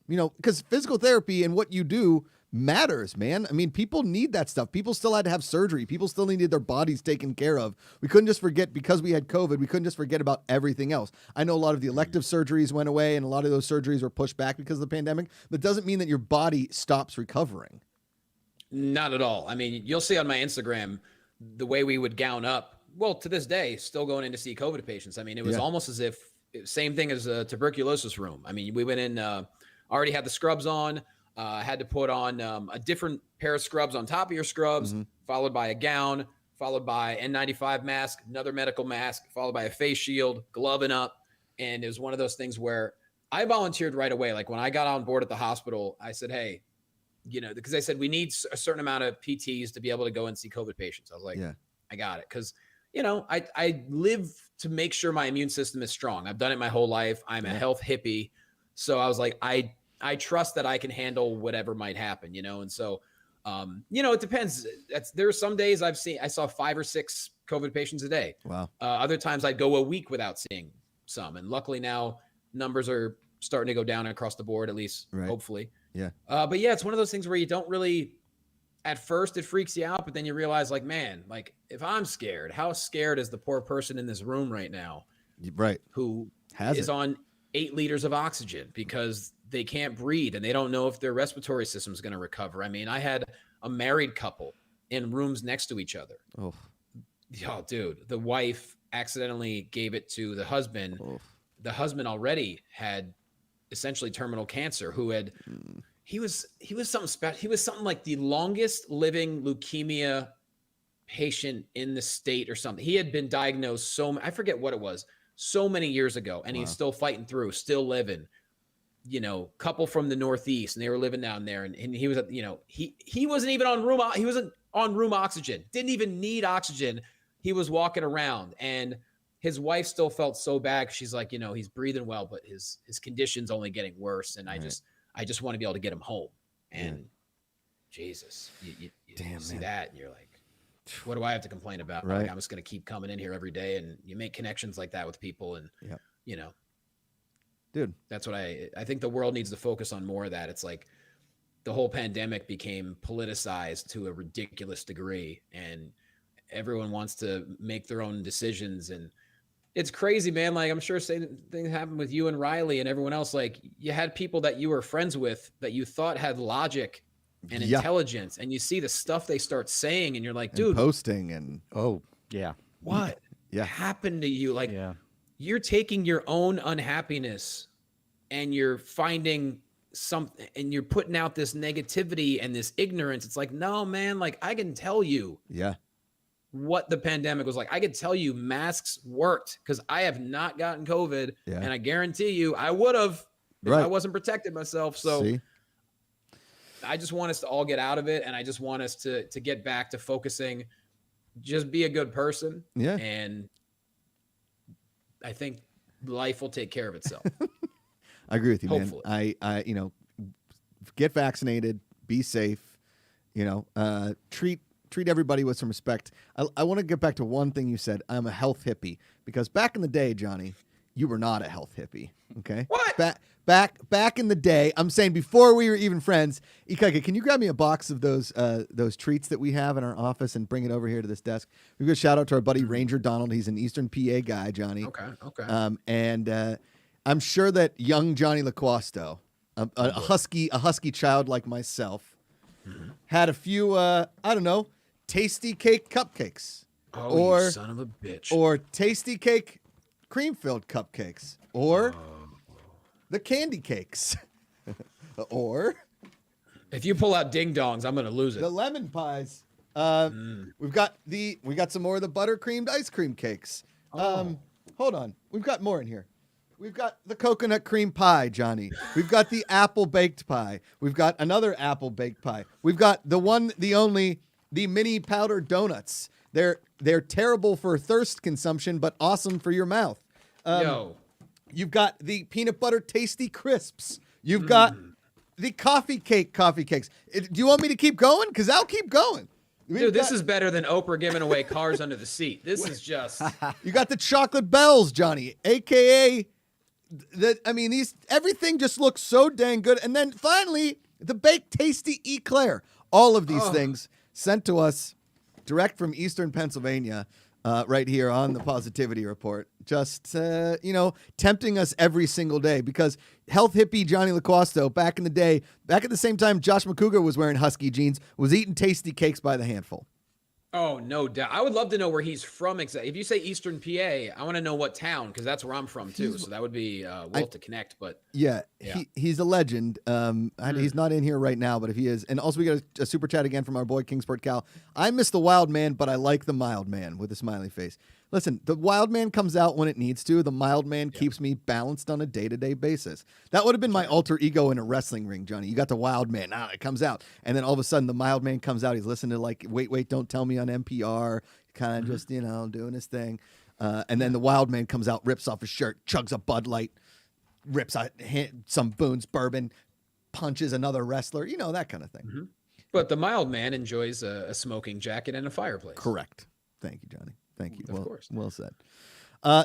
you know, because physical therapy and what you do matters, man. I mean, people need that stuff. People still had to have surgery. People still needed their bodies taken care of. We couldn't just forget, because we had COVID, we couldn't just forget about everything else. I know a lot of the elective surgeries went away and a lot of those surgeries were pushed back because of the pandemic, but it doesn't mean that your body stops recovering. Not at all. I mean, you'll see on my Instagram the way we would gown up. Well, to this day, still going in to see COVID patients. I mean, it was almost as if same thing as a tuberculosis room. I mean, we went in, already had the scrubs on, had to put on a different pair of scrubs on top of your scrubs, followed by a gown, followed by N95 mask, another medical mask, followed by a face shield, gloving up. And it was one of those things where I volunteered right away. Like when I got on board at the hospital, I said, hey, you know, because they said we need a certain amount of PTs to be able to go and see COVID patients. I was like, I got it. Because, you know, I live to make sure my immune system is strong. I've done it my whole life. I'm a health hippie. So I was like, I trust that I can handle whatever might happen, you know? And so, you know, it depends. There are some days I saw 5 or 6 COVID patients a day. Wow. Other times I'd go a week without seeing some. And luckily now numbers are starting to go down across the board, at least hopefully. Yeah. But yeah, it's one of those things where you don't really, at first it freaks you out, but then you realize like, man, like if I'm scared, how scared is the poor person in this room right now? Right. Who is on 8 liters of oxygen because they can't breathe and they don't know if their respiratory system is going to recover. I mean, I had a married couple in rooms next to each other. Oh, dude, the wife accidentally gave it to the husband. The husband already had essentially terminal cancer, who had, he was something special. He was something like the longest living leukemia patient in the state or something. He had been diagnosed I forget what it was, so many years ago. And he's still fighting through, still living, you know, couple from the Northeast, and they were living down there. And he was, you know, he wasn't even on room. He wasn't on room oxygen, didn't even need oxygen. He was walking around, and his wife still felt so bad. She's like, you know, he's breathing well, but his condition's only getting worse. And I just want to be able to get him home. And Jesus, you see that and you're like, what do I have to complain about? Like, I'm just going to keep coming in here every day, and you make connections like that with people. And, you know, dude, that's what I think the world needs to focus on more of that. It's like the whole pandemic became politicized to a ridiculous degree, and everyone wants to make their own decisions. And it's crazy, man. Like, I'm sure same thing happened with you and Riley and everyone else. Like, you had people that you were friends with that you thought had logic and intelligence, and you see the stuff they start saying, and you're like, dude, and posting and what happened to you? Like, you're taking your own unhappiness and you're finding something, and you're putting out this negativity and this ignorance. It's like, no, man, like, I can tell you what the pandemic was like. I could tell you masks worked, because I have not gotten COVID, and I guarantee you I would have if I wasn't protecting myself. So I just want us to all get out of it, and I just want us to get back to focusing, just be a good person. And I think life will take care of itself. I agree with you, Hopefully. man. I you know, get vaccinated, be safe, you know, treat everybody with some respect. I want to get back to one thing you said. I'm a health hippie, because back in the day, Johnny, you were not a health hippie. Okay. What? Back in the day, I'm saying before we were even friends. Ikaika, can you grab me a box of those treats that we have in our office and bring it over here to this desk? We give a shout out to our buddy Ranger Donald. He's an Eastern PA guy, Johnny. Okay. And I'm sure that young Jonny Loquasto, a husky child like myself, had a few I don't know, tasty cake cupcakes. Oh, you son of a bitch. Or tasty cake cream-filled cupcakes. Or the candy cakes. Or if you pull out ding dongs, I'm going to lose it. The lemon pies. We got some more of the buttercreamed ice cream cakes. Hold on. We've got more in here. We've got the coconut cream pie, Johnny. We've got the apple baked pie. We've got another apple baked pie. We've got the one, the only, the mini powder donuts. They're terrible for thirst consumption, but awesome for your mouth. You've got the peanut butter tasty crisps. You've got the coffee cakes. Do you want me to keep going? Because I'll keep going. Dude, this is better than Oprah giving away cars under the seat. This is just... You got the chocolate bells, Johnny, a.k.a. Everything just looks so dang good. And then finally, the baked tasty eclair. All of these things sent to us direct from Eastern Pennsylvania, right here on the Positivity Report. Just, tempting us every single day because health hippie Jonny Loquasto back in the day, back at the same time Josh Macuga was wearing husky jeans, was eating tasty cakes by the handful. Oh, no doubt. I would love to know where he's from. If you say Eastern PA, I want to know what town, because that's where I'm from, too. So that would be we'll to connect. But yeah. He's a legend. He's not in here right now, but if he is. And also we got a super chat again from our boy Kingsport Cal. I miss the wild man, but I like the mild man with a smiley face. Listen, the wild man comes out when it needs to. The mild man keeps me balanced on a day-to-day basis. That would have been my alter ego in a wrestling ring, Johnny. You got the wild man. It comes out. And then all of a sudden, the mild man comes out. He's listening to, like, Wait, Don't Tell Me on NPR. Kind of just, doing his thing. And then the wild man comes out, rips off his shirt, chugs a Bud Light, rips out some Boone's bourbon, punches another wrestler. That kind of thing. Mm-hmm. But the mild man enjoys a smoking jacket and a fireplace. Correct. Thank you, Johnny. Thank you. Of course. Well said.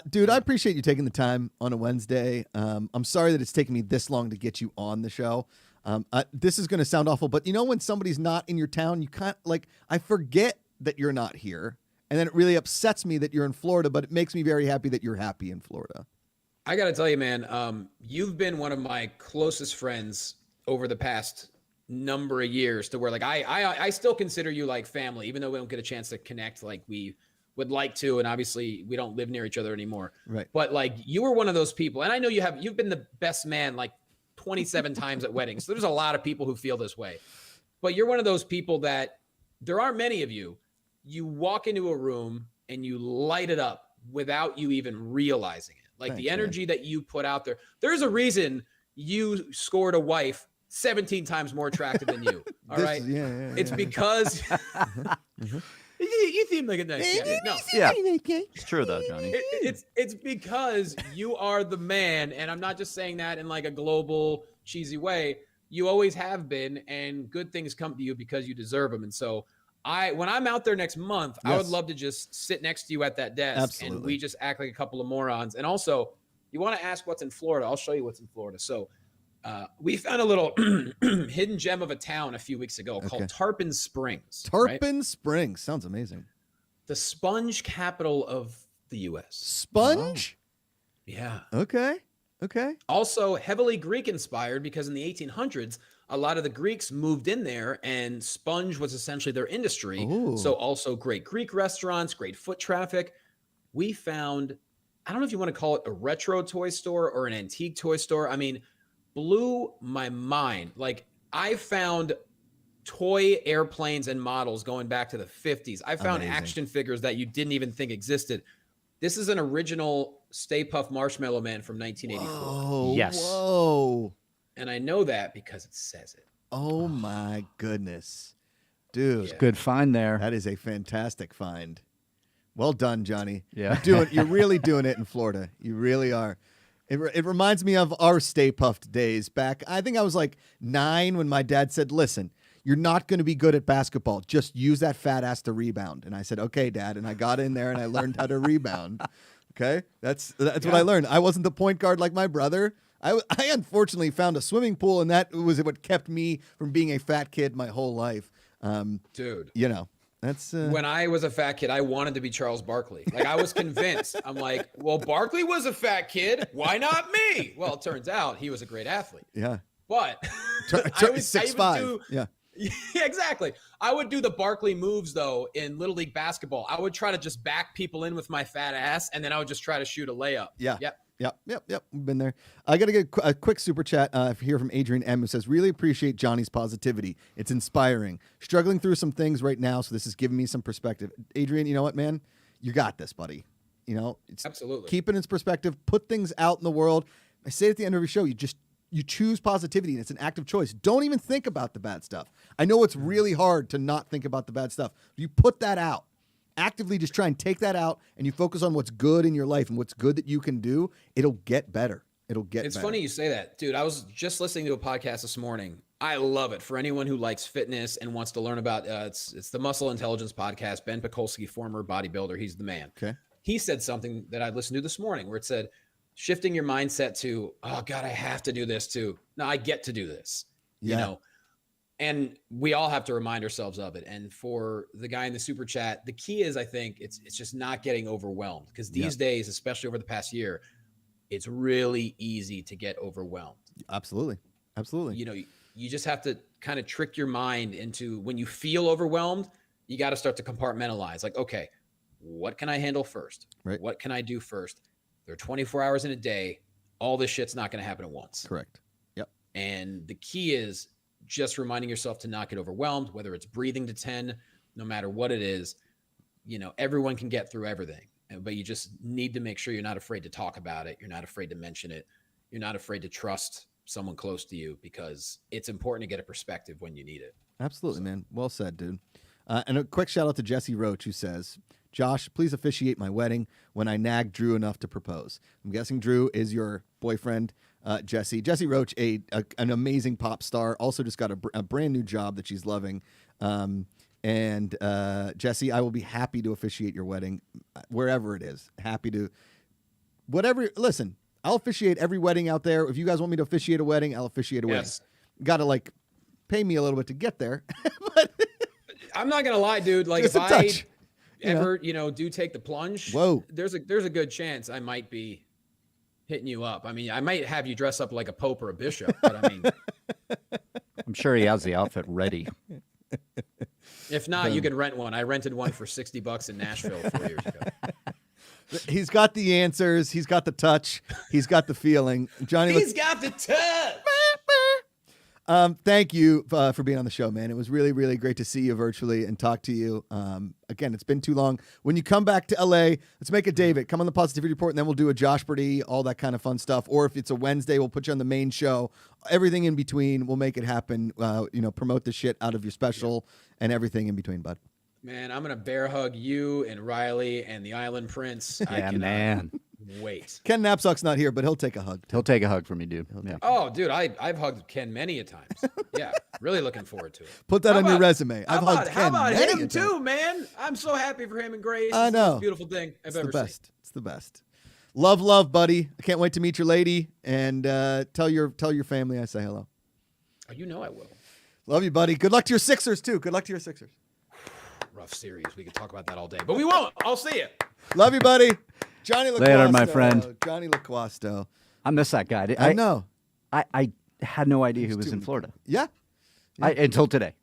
Dude, I appreciate you taking the time on a Wednesday. I'm sorry that it's taken me this long to get you on the show. This is going to sound awful, but when somebody's not in your town, you can't, I forget that you're not here. And then it really upsets me that you're in Florida, but it makes me very happy that you're happy in Florida. I got to tell you, man, you've been one of my closest friends over the past number of years to where, I still consider you like family, even though we don't get a chance to connect like we would like to, and obviously we don't live near each other anymore. Right. But you were one of those people, and I know you've been the best man 27 times at weddings. So there's a lot of people who feel this way. But you're one of those people that there aren't many of you. You walk into a room and you light it up without you even realizing it. Thanks, the energy that you put out there. There's a reason you scored a wife 17 times more attractive than you. All right. It's because you seem like a nice guy. No. Yeah. It's true though, Johnny. It's because you are the man, and I'm not just saying that in a global cheesy way. You always have been, and good things come to you because you deserve them. And so when I'm out there next month, I would love to just sit next to you at that desk and we just act like a couple of morons. And also, you want to ask what's in Florida, I'll show you what's in Florida. So we found a little hidden gem of a town a few weeks ago called Tarpon Springs. Tarpon Springs. Sounds amazing. The sponge capital of the U.S. Sponge? Oh. Yeah. Okay. Also heavily Greek inspired because in the 1800s, a lot of the Greeks moved in there and sponge was essentially their industry. Ooh. So also great Greek restaurants, great foot traffic. We found, I don't know if you want to call it a retro toy store or an antique toy store. I mean, blew my mind. I found toy airplanes and models going back to the 50s. I found action figures that you didn't even think existed. This is an original Stay Puft Marshmallow Man from 1984. Oh, yes. Whoa. And I know that because it says it. Oh my goodness. Dude. Yeah. Good find there. That is a fantastic find. Well done, Johnny. Yeah. You're really doing it in Florida. You really are. It reminds me of our Stay Puft days back. I think I was 9 when my dad said, listen, you're not going to be good at basketball. Just use that fat ass to rebound. And I said, okay, Dad. And I got in there and I learned how to rebound. Okay. That's what I learned. I wasn't the point guard like my brother. I unfortunately found a swimming pool, and that was what kept me from being a fat kid my whole life. Dude. That's when I was a fat kid, I wanted to be Charles Barkley. I was convinced. I'm like, well, Barkley was a fat kid. Why not me? Well, it turns out he was a great athlete. Yeah. But 6'5". Yeah. Yeah, exactly. I would do the Barkley moves, though, in Little League basketball. I would try to just back people in with my fat ass, and then I would just try to shoot a layup. Yeah. Yep. Yep. We've been there. I got to get a quick super chat here from Adrian M, who says, really appreciate Johnny's positivity. It's inspiring. Struggling through some things right now, so this is giving me some perspective. Adrian, you know what, man? You got this, buddy. It's Absolutely. Keep it in perspective. Put things out in the world. I say it at the end of every show, you choose positivity, and it's an active choice. Don't even think about the bad stuff. I know it's really hard to not think about the bad stuff. You put that out. Actively just try and take that out, and you focus on what's good in your life and what's good that you can do. It'll get better. It's funny you say that, dude. I was just listening to a podcast this morning. I love it for anyone who likes fitness and wants to learn about it's the Muscle Intelligence podcast. Ben Pekulski, former bodybuilder, he's the man. Okay. He said something that I listened to this morning where it said, shifting your mindset to, oh God, I have to do this too. No, I get to do this. Yeah. And we all have to remind ourselves of it. And for the guy in the super chat, the key is, I think, it's just not getting overwhelmed, because these days, especially over the past year, it's really easy to get overwhelmed. Absolutely. You just have to kind of trick your mind into, when you feel overwhelmed, you got to start to compartmentalize. Like, okay, what can I handle first? Right. What can I do first? There are 24 hours in a day. All this shit's not going to happen at once. Correct. Yep. And the key is just reminding yourself to not get overwhelmed, whether it's breathing to 10, no matter what it is. Everyone can get through everything, but you just need to make sure you're not afraid to talk about it. You're not afraid to mention it. You're not afraid to trust someone close to you, because it's important to get a perspective when you need it. Absolutely, man. Well said, dude. And a quick shout out to Jesse Roach, who says, Josh, please officiate my wedding when I nag Drew enough to propose. I'm guessing Drew is your boyfriend, Jesse. Jesse Roach, an amazing pop star, also just got a brand new job that she's loving. And Jesse, I will be happy to officiate your wedding wherever it is. Happy to, whatever. Listen, I'll officiate every wedding out there. If you guys want me to officiate a wedding, I'll officiate a wedding. Got to pay me a little bit to get there. But I'm not gonna lie, dude. If I ever, do take the plunge, whoa, there's a good chance I might be hitting you up. I mean, I might have you dress up like a pope or a bishop, but I mean, I'm sure he has the outfit ready. If not, you can rent one. I rented one for $60 in Nashville 4 years ago. He's got the answers. He's got the touch. He's got the feeling. Johnny, he's got the touch. Thank you for being on the show, man. It was really, really great to see you virtually and talk to you. Again, it's been too long. When you come back to LA, let's make it David. Come on the Positivity Report, and then we'll do a Josh Birdie, all that kind of fun stuff. Or if it's a Wednesday, we'll put you on the main show. Everything in between, we'll make it happen. Promote the shit out of your special and everything in between, bud. Man, I'm gonna bear hug you and Riley and the Island Prince. Yeah, man. Wait. Ken Knapsack's not here, but he'll take a hug. He'll take a hug from you, dude. Yeah. Oh, dude, I've hugged Ken many a times. Yeah, really looking forward to it. Put that on your resume. I've hugged Ken. How about many him a too, time. man? I'm so happy for him and Grace. I It's the know. most beautiful thing I've ever seen. It's the best. Love, buddy. I can't wait to meet your lady and tell your family I say hello. Oh, you know I will. Love you, buddy. Good luck to your Sixers too. Good luck to your Sixers. Rough series. We could talk about that all day, but we won't. I'll see you. Love you, buddy. Johnny Loquasto. Later, my friend. Johnny Loquasto. I miss that guy. I know. I had no idea he was in Florida. Yeah. Until today.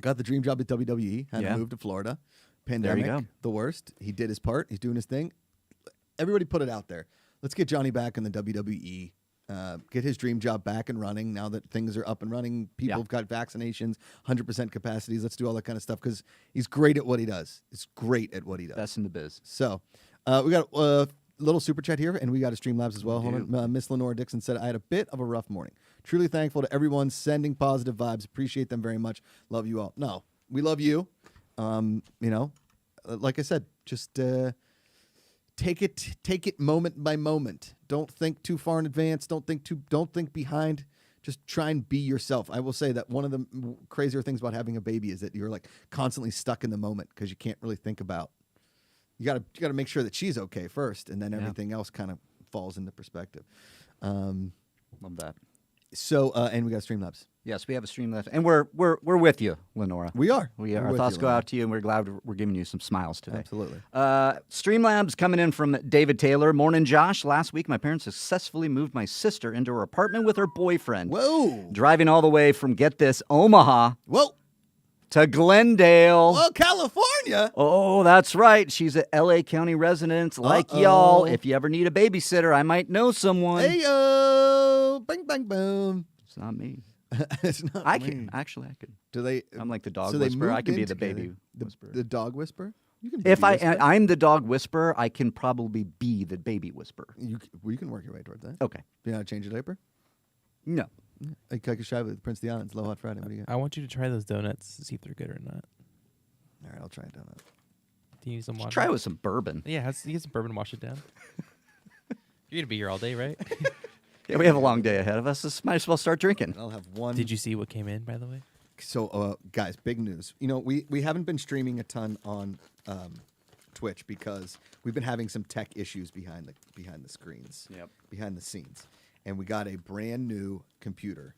Got the dream job at WWE. Had to move to Florida. Pandemic. There you go. The worst. He did his part. He's doing his thing. Everybody put it out there. Let's get Johnny back in the WWE. Get his dream job back and running now that things are up and running. People have got vaccinations, 100% capacities. Let's do all that kind of stuff because he's great at what he does. He's great at what he does. Best in the biz. So we got a little super chat here, and we got a Streamlabs as well. Hold on. Miss Lenore Dixon said, I had a bit of a rough morning. Truly thankful to everyone sending positive vibes. Appreciate them very much. Love you all. No, we love you. Like I said, just take it moment by moment. Don't think too far in advance. Don't think behind. Just try and be yourself. I will say that one of the crazier things about having a baby is that you're like constantly stuck in the moment because you can't really think about. You got to make sure that she's okay first, and then everything else kind of falls into perspective. Love that. So, and we got Streamlabs. Yes, we have a Streamlabs, and we're with you, Lenora. We are. Our thoughts go out to you, and we're glad we're giving you some smiles today. Absolutely. Streamlabs coming in from David Taylor. Morning, Josh. Last week, my parents successfully moved my sister into her apartment with her boyfriend. Whoa. Driving all the way from, get this, Omaha. Whoa. to Glendale. Oh, California. Oh, that's right. She's a L.A. County resident like y'all. If you ever need a babysitter, I might know someone. Hey-o. Bang, bang, boom. It's not me. It's not I me. can. Actually, I could. Do they? I'm like the dog so they whisperer. I moved can be in the together. baby whisperer. The dog whisperer? You can If baby whisper. I'm the dog whisperer, I can probably be the baby whisperer. You can work your way toward that. Okay. Do you know how to change a diaper? No. Like Kakashiva with Prince of the Islands, Low Hot Friday. What do you got? I want you to try those donuts to see if they're good or not. All right, I'll try it down. Do you use some water? Try it with some bourbon. Yeah, you get some bourbon and wash it down. You're going to be here all day, right? Yeah, we have a long day ahead of us. This might as well start drinking. I'll have one. Did you see what came in, by the way? So, guys, big news. You know, we haven't been streaming a ton on Twitch because we've been having some tech issues behind the screens, behind the scenes, and we got a brand new computer.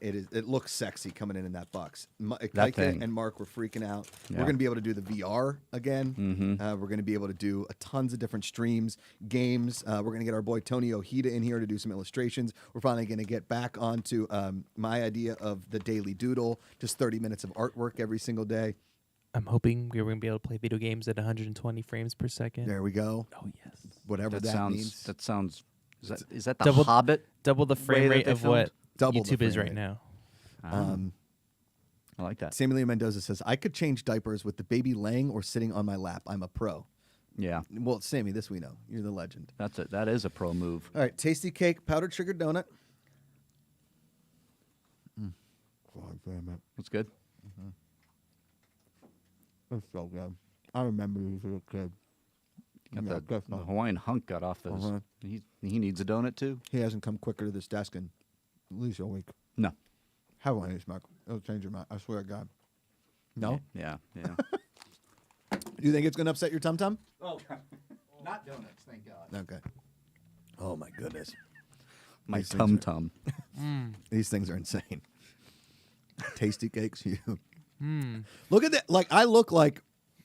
It looks sexy coming in that box. That Kaika thing. and Mark were freaking out. Yeah. We're going to be able to do the VR again. We're going to be able to do tons of different streams, games. We're going to get our boy Tony Ojeda in here to do some illustrations. We're finally going to get back onto my idea of the daily doodle, just 30 minutes of artwork every single day. I'm hoping we're going to be able to play video games at 120 frames per second. There we go. Oh, yes. Whatever that means. That sounds. Is that the Double- Hobbit? Double the frame Way that rate they of filmed? what Double the YouTube is frame right rate. now. I like that. Samuel Mendoza says, I could change diapers with the baby laying or sitting on my lap. I'm a pro. Yeah, Well, Sammy, this we know. You're the legend. that's it. That is a pro move. All right, tasty cake, powdered sugar donut. That's good. That's so good. I remember these as a kid. Got the Hawaiian hunk got off those. Uh-huh. He needs a donut too. He hasn't come quicker to this desk in at least a week. No. Have one of these, Mark. It'll change your mind. I swear to God. No? Yeah. Do you think it's going to upset your tum-tum? Oh, not donuts. Thank God. Okay. Oh, my goodness. My These things tum are- tum. These things are insane. Tasty cakes, you. Look at that. Like, I look like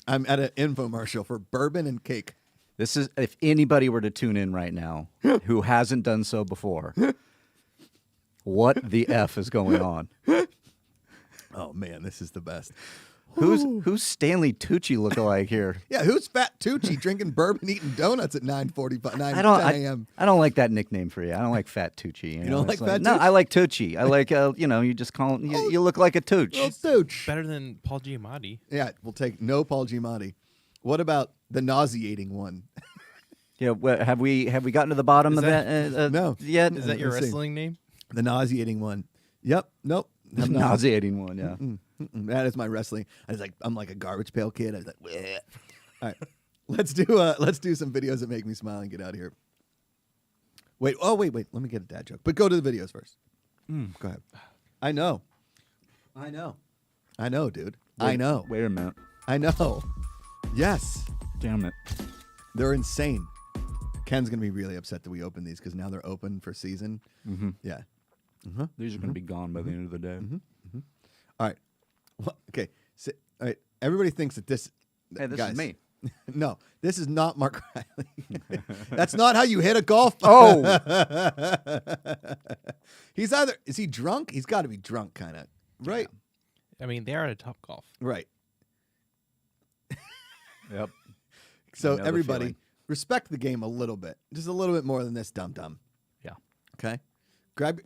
I'm at an infomercial for bourbon and cake. This is if anybody were to tune in right now who hasn't done so before. What the F is going on? Oh, man, this is the best. Who's Stanley Tucci lookalike here? Yeah, who's Fat Tucci drinking bourbon, eating donuts at 9:45, 10 a.m.? I don't like that nickname for you. I don't like Fat Tucci. You know? don't It's like Fat No, Tucci? I like Tucci. I like you just call him. You look like a Tooch. Oh, Tooch. Better than Paul Giamatti. Yeah, we'll take no Paul Giamatti. What about the nauseating one? Yeah, have we gotten to the bottom of that? No. Yet? Is that your Let's see. wrestling name? The nauseating one. Yep. Nope. The I'm not. nauseating one? Yeah. That is my wrestling. I'm like a garbage pail kid. I was like, bleh. All right, let's do some videos that make me smile and get out of here. Wait. Let me get a dad joke. But go to the videos first. Go ahead. I know, dude. I know. Wait a minute. I know. Yes, Damn it. they're insane. Ken's gonna be really upset that we opened these because now they're open for season. Mm-hmm. Yeah. These are going to be gone by the end of the day. All right. Well, okay. So, all right. Everybody thinks that this. Hey, this guys, is me. No, this is not Mark Riley. That's not how you hit a golf Oh, is he drunk? He's got to be drunk, kind of. Right. I mean, they are at a Top Golf. Right. yep. So I know the everybody feeling. respect the game a little bit, just a little bit more than this dum dum. Yeah. Okay. Grab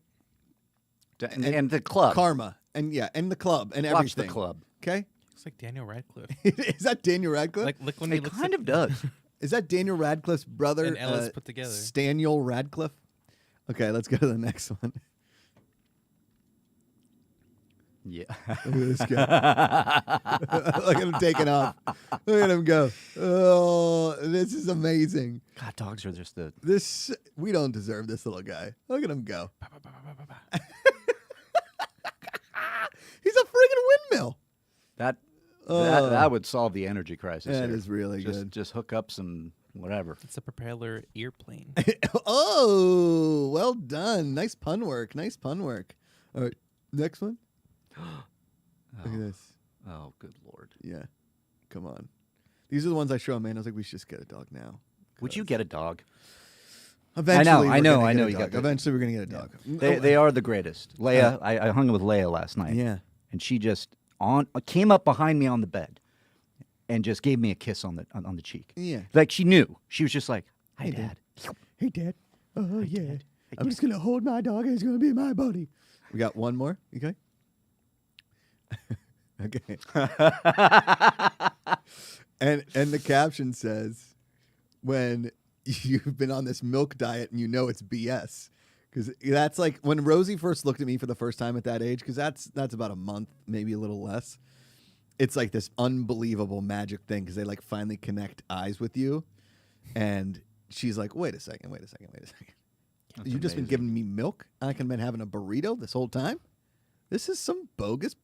And the club. karma and the club and Watch everything. the club. Okay. Looks like Daniel Radcliffe. Is that Daniel Radcliffe? Like, look when he It looks kind at of does. Is that Daniel Radcliffe's brother? And Ellis put together. Staniel Radcliffe. Okay, let's go to the next one. Yeah. Look at this guy. Look at him taking off. Look at him go. Oh, this is amazing. God, dogs are just the. We don't deserve this little guy. Look at him go. He's a friggin' windmill. That would solve the energy crisis. That here. is really good. Just hook up some whatever. It's a propeller airplane. Oh, well done. Nice pun work. All right, next one. Look at this. Oh, good Lord. Yeah, come on. These are the ones I show, man. I was like, we should just get a dog now. Would you get a dog? Eventually, I know, we're gonna I get know a you dog. got the- Eventually, we're gonna get a dog. They are the greatest. Leia, I hung with Leia last night. Yeah. And she just came up behind me on the bed and just gave me a kiss on the cheek. Yeah. Like she knew. She was just like, "Hi, Dad." Hey, Dad. Oh, yeah. I'm just going to hold my dog. It's going to be my buddy. We got one more. Okay. Okay. and the caption says, when you've been on this milk diet and you know it's BS. Because that's like when Rosie first looked at me for the first time at that age, because that's about a month, maybe a little less. It's like this unbelievable magic thing because they like finally connect eyes with you. And she's like, wait a second. That's You've just been amazing. giving me milk? I can have been having a burrito this whole time? This is some bogus.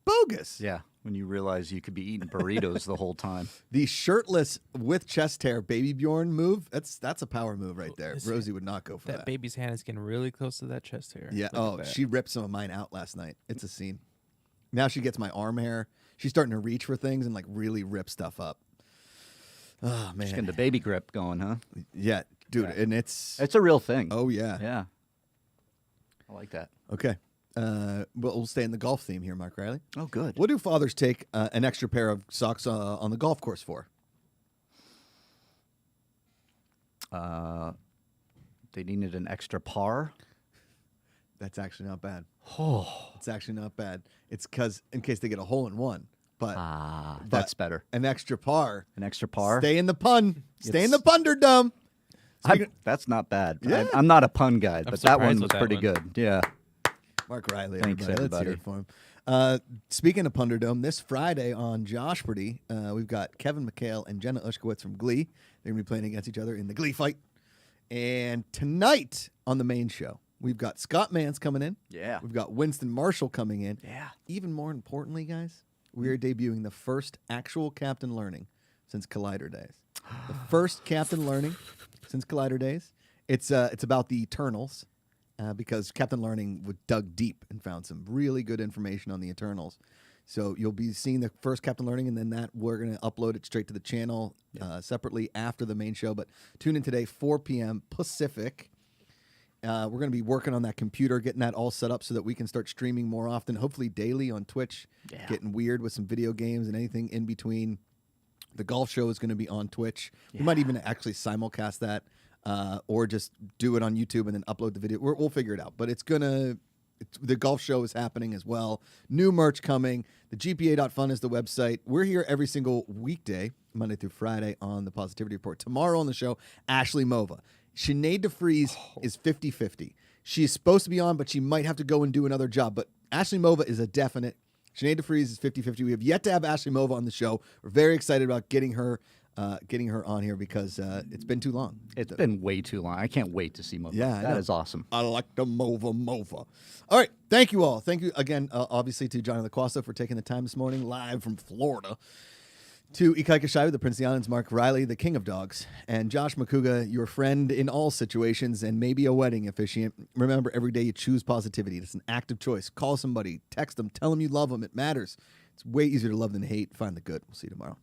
Yeah, when you realize you could be eating burritos the whole time. The shirtless with chest hair baby Bjorn move, that's a power move right there. Is Rosie would not go for that. That baby's hand is getting really close to that chest hair. Yeah. Look at Oh, that. she ripped some of mine out last night. It's a scene. Now she gets my arm hair. She's starting to reach for things and like really rip stuff up. Oh, man. Just getting the baby grip going, huh? Yeah, dude. Yeah. And it's... It's a real thing. Oh, yeah. Yeah. I like that. Okay. We'll stay in the golf theme here, Mark Riley. Oh, good. What do fathers take an extra pair of socks on the golf course for? They needed an extra par. That's actually not bad. Oh. It's actually not bad. It's because in case they get a hole in one. But That's better. an extra par. An extra par. Stay in the pun. Stay in the It's- punderdom. That's not bad. Yeah. I'm not a pun guy, but that one surprised was with that pretty one. good. Yeah. Mark Riley, Thanks, everybody. Let's hear everybody. it for him. Speaking of Punderdome, this Friday on Joshperty, we've got Kevin McHale and Jenna Ushkowitz from Glee. They're going to be playing against each other in the Glee fight. And tonight on the main show, we've got Scott Mance coming in. Yeah. We've got Winston Marshall coming in. Yeah. Even more importantly, guys, we are debuting the first actual Captain Learning since Collider Days. The first Captain Learning since Collider Days. It's about the Eternals. Because Captain Learning dug deep and found some really good information on the Eternals. So you'll be seeing the first Captain Learning, and then we're going to upload it straight to the channel separately after the main show. But tune in today, 4 p.m. Pacific. We're going to be working on that computer, getting that all set up so that we can start streaming more often, hopefully daily on Twitch, getting weird with some video games and anything in between. The golf show is going to be on Twitch. We might even actually simulcast that. Or just do it on YouTube and then upload the video. We'll figure it out. But the golf show is happening as well. New merch coming. The GPA.fun is the website. We're here every single weekday, Monday through Friday, on the Positivity Report. Tomorrow on the show, Ashley Mova. Sinead DeFries is 50-50. She is supposed to be on, but she might have to go and do another job. But Ashley Mova is a definite. Sinead DeFries is 50-50. We have yet to have Ashley Mova on the show. We're very excited about getting her on here because it's been too long. It's been way too long. I can't wait to see Mova. Yeah, I know. That is awesome. I like the Mova. All right. Thank you all. Thank you again, obviously, to Jonny Loquasto for taking the time this morning, live from Florida. To GPACharity, the Prince of the Islands, Mark Riley, the King of Dogs, and Josh Macuga, your friend in all situations and maybe a wedding officiant. Remember, every day you choose positivity. It's an active choice. Call somebody, text them, tell them you love them. It matters. It's way easier to love than hate. Find the good. We'll see you tomorrow.